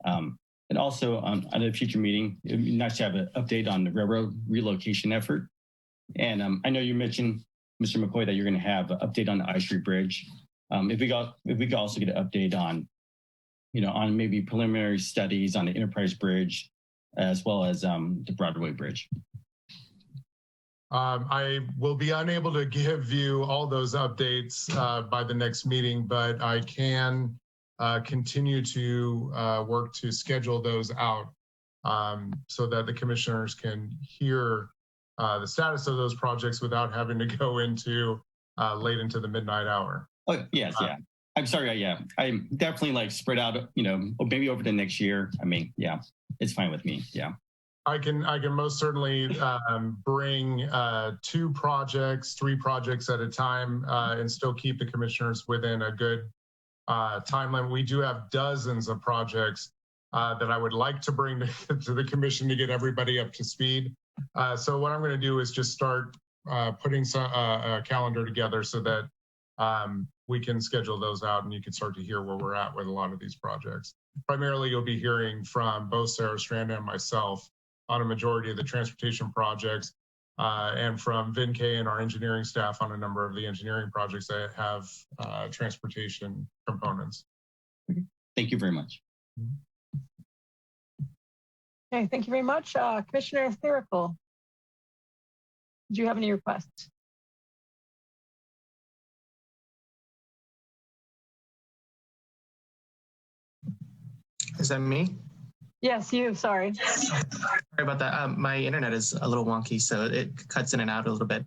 And also at a future meeting, it'd be nice to have an update on the railroad relocation effort. And I know you mentioned, Mr. McCoy, that you're going to have an update on the I Street Bridge. If we could also get an update on, on maybe preliminary studies on the Enterprise Bridge, as well as the Broadway Bridge. I will be unable to give you all those updates by the next meeting, but I can continue to work to schedule those out so that the commissioners can hear the status of those projects without having to go into late into the midnight hour. Oh, yes, yeah. I'm sorry, yeah. I'm definitely like spread out, maybe over the next year. I mean, yeah, it's fine with me, yeah. I can most certainly bring 2 projects, 3 projects at a time and still keep the commissioners within a good timeline. We do have dozens of projects that I would like to bring to the commission to get everybody up to speed. So what I'm going to do is just start putting a calendar together so that we can schedule those out and you can start to hear where we're at with a lot of these projects. Primarily, you'll be hearing from both Sarah Strand and myself on a majority of the transportation projects and from Vin K and our engineering staff on a number of the engineering projects that have transportation components. Thank you very much. Okay, thank you very much. Commissioner Therical, do you have any requests? Is that me? Yes, you, sorry. Sorry about that. My internet is a little wonky, so it cuts in and out a little bit.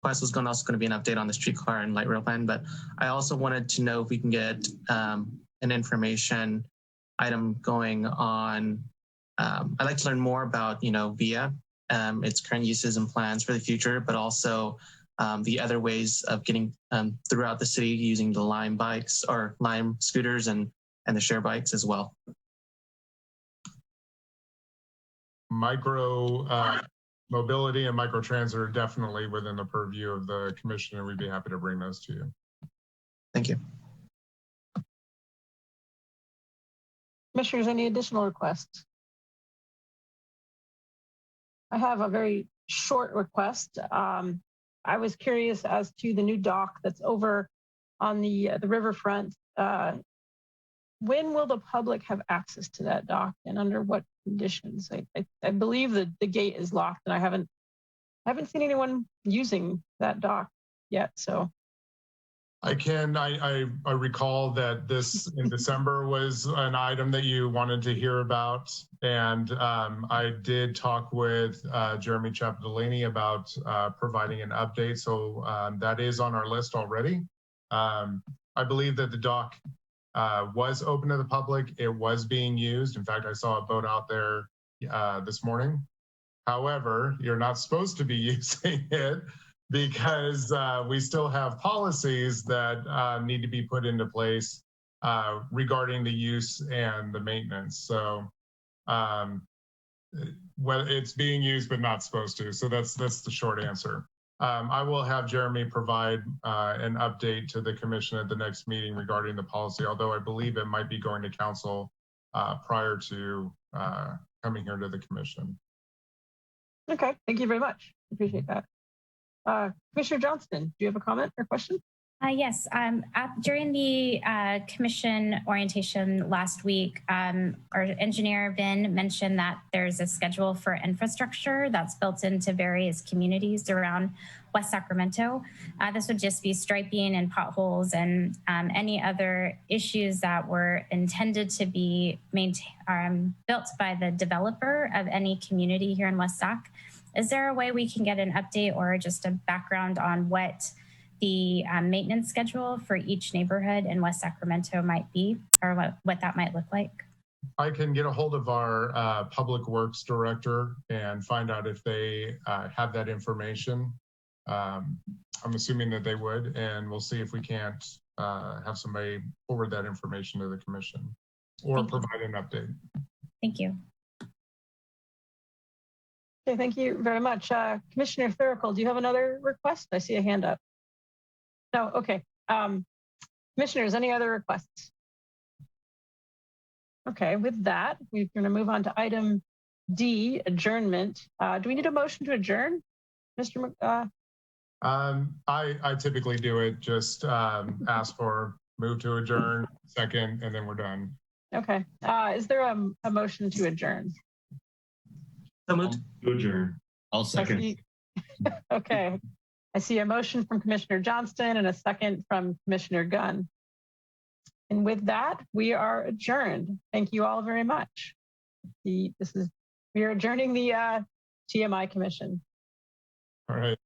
Quest was also going to be an update on the streetcar and light rail plan, but I also wanted to know if we can get an information item going on. I'd like to learn more about, VIA, its current uses and plans for the future, but also the other ways of getting throughout the city using the Lime bikes or Lime scooters and the share bikes as well. Micro mobility and microtransit are definitely within the purview of the commission, and we'd be happy to bring those to you. Thank you. Commissioners, any additional requests? I have a very short request. I was curious as to the new dock that's over on the riverfront. When will the public have access to that dock and under what conditions? I believe that the gate is locked and I haven't seen anyone using that dock yet. So I recall that this in December was an item that you wanted to hear about. And I did talk with Jeremy Chapadolini about providing an update. So that is on our list already. I believe that the dock was open to the public. It was being used. In fact, I saw a boat out there this morning. However, you're not supposed to be using it because we still have policies that need to be put into place regarding the use and the maintenance. So well, it's being used, but not supposed to. So that's the short answer. I will have Jeremy provide an update to the commission at the next meeting regarding the policy, although I believe it might be going to council prior to coming here to the commission. okay, thank you very much. Appreciate that. Commissioner Johnston, do you have a comment or question? Yes, during the commission orientation last week, our engineer Vin mentioned that there's a schedule for infrastructure that's built into various communities around West Sacramento. This would just be striping and potholes and any other issues that were intended to be built by the developer of any community here in West Sac. Is there a way we can get an update or just a background on what the maintenance schedule for each neighborhood in West Sacramento might be, or what that might look like? I can get a hold of our public works director and find out if they have that information. I'm assuming that they would, and we'll see if we can't have somebody forward that information to the commission or provide an update. Thank you. Okay, thank you very much. Commissioner Thuricle, do you have another request? I see a hand up. No, okay. Commissioners, any other requests? Okay, with that, we're going to move on to item D, adjournment. Do we need a motion to adjourn, Mr. I typically do it, just ask for move to adjourn, second, and then we're done. Okay. Is there a motion to adjourn? So moved. To adjourn. I'll second. Okay. I see a motion from Commissioner Johnston and a second from Commissioner Gunn. And with that, we are adjourned. Thank you all very much. We are adjourning the TMI Commission. All right.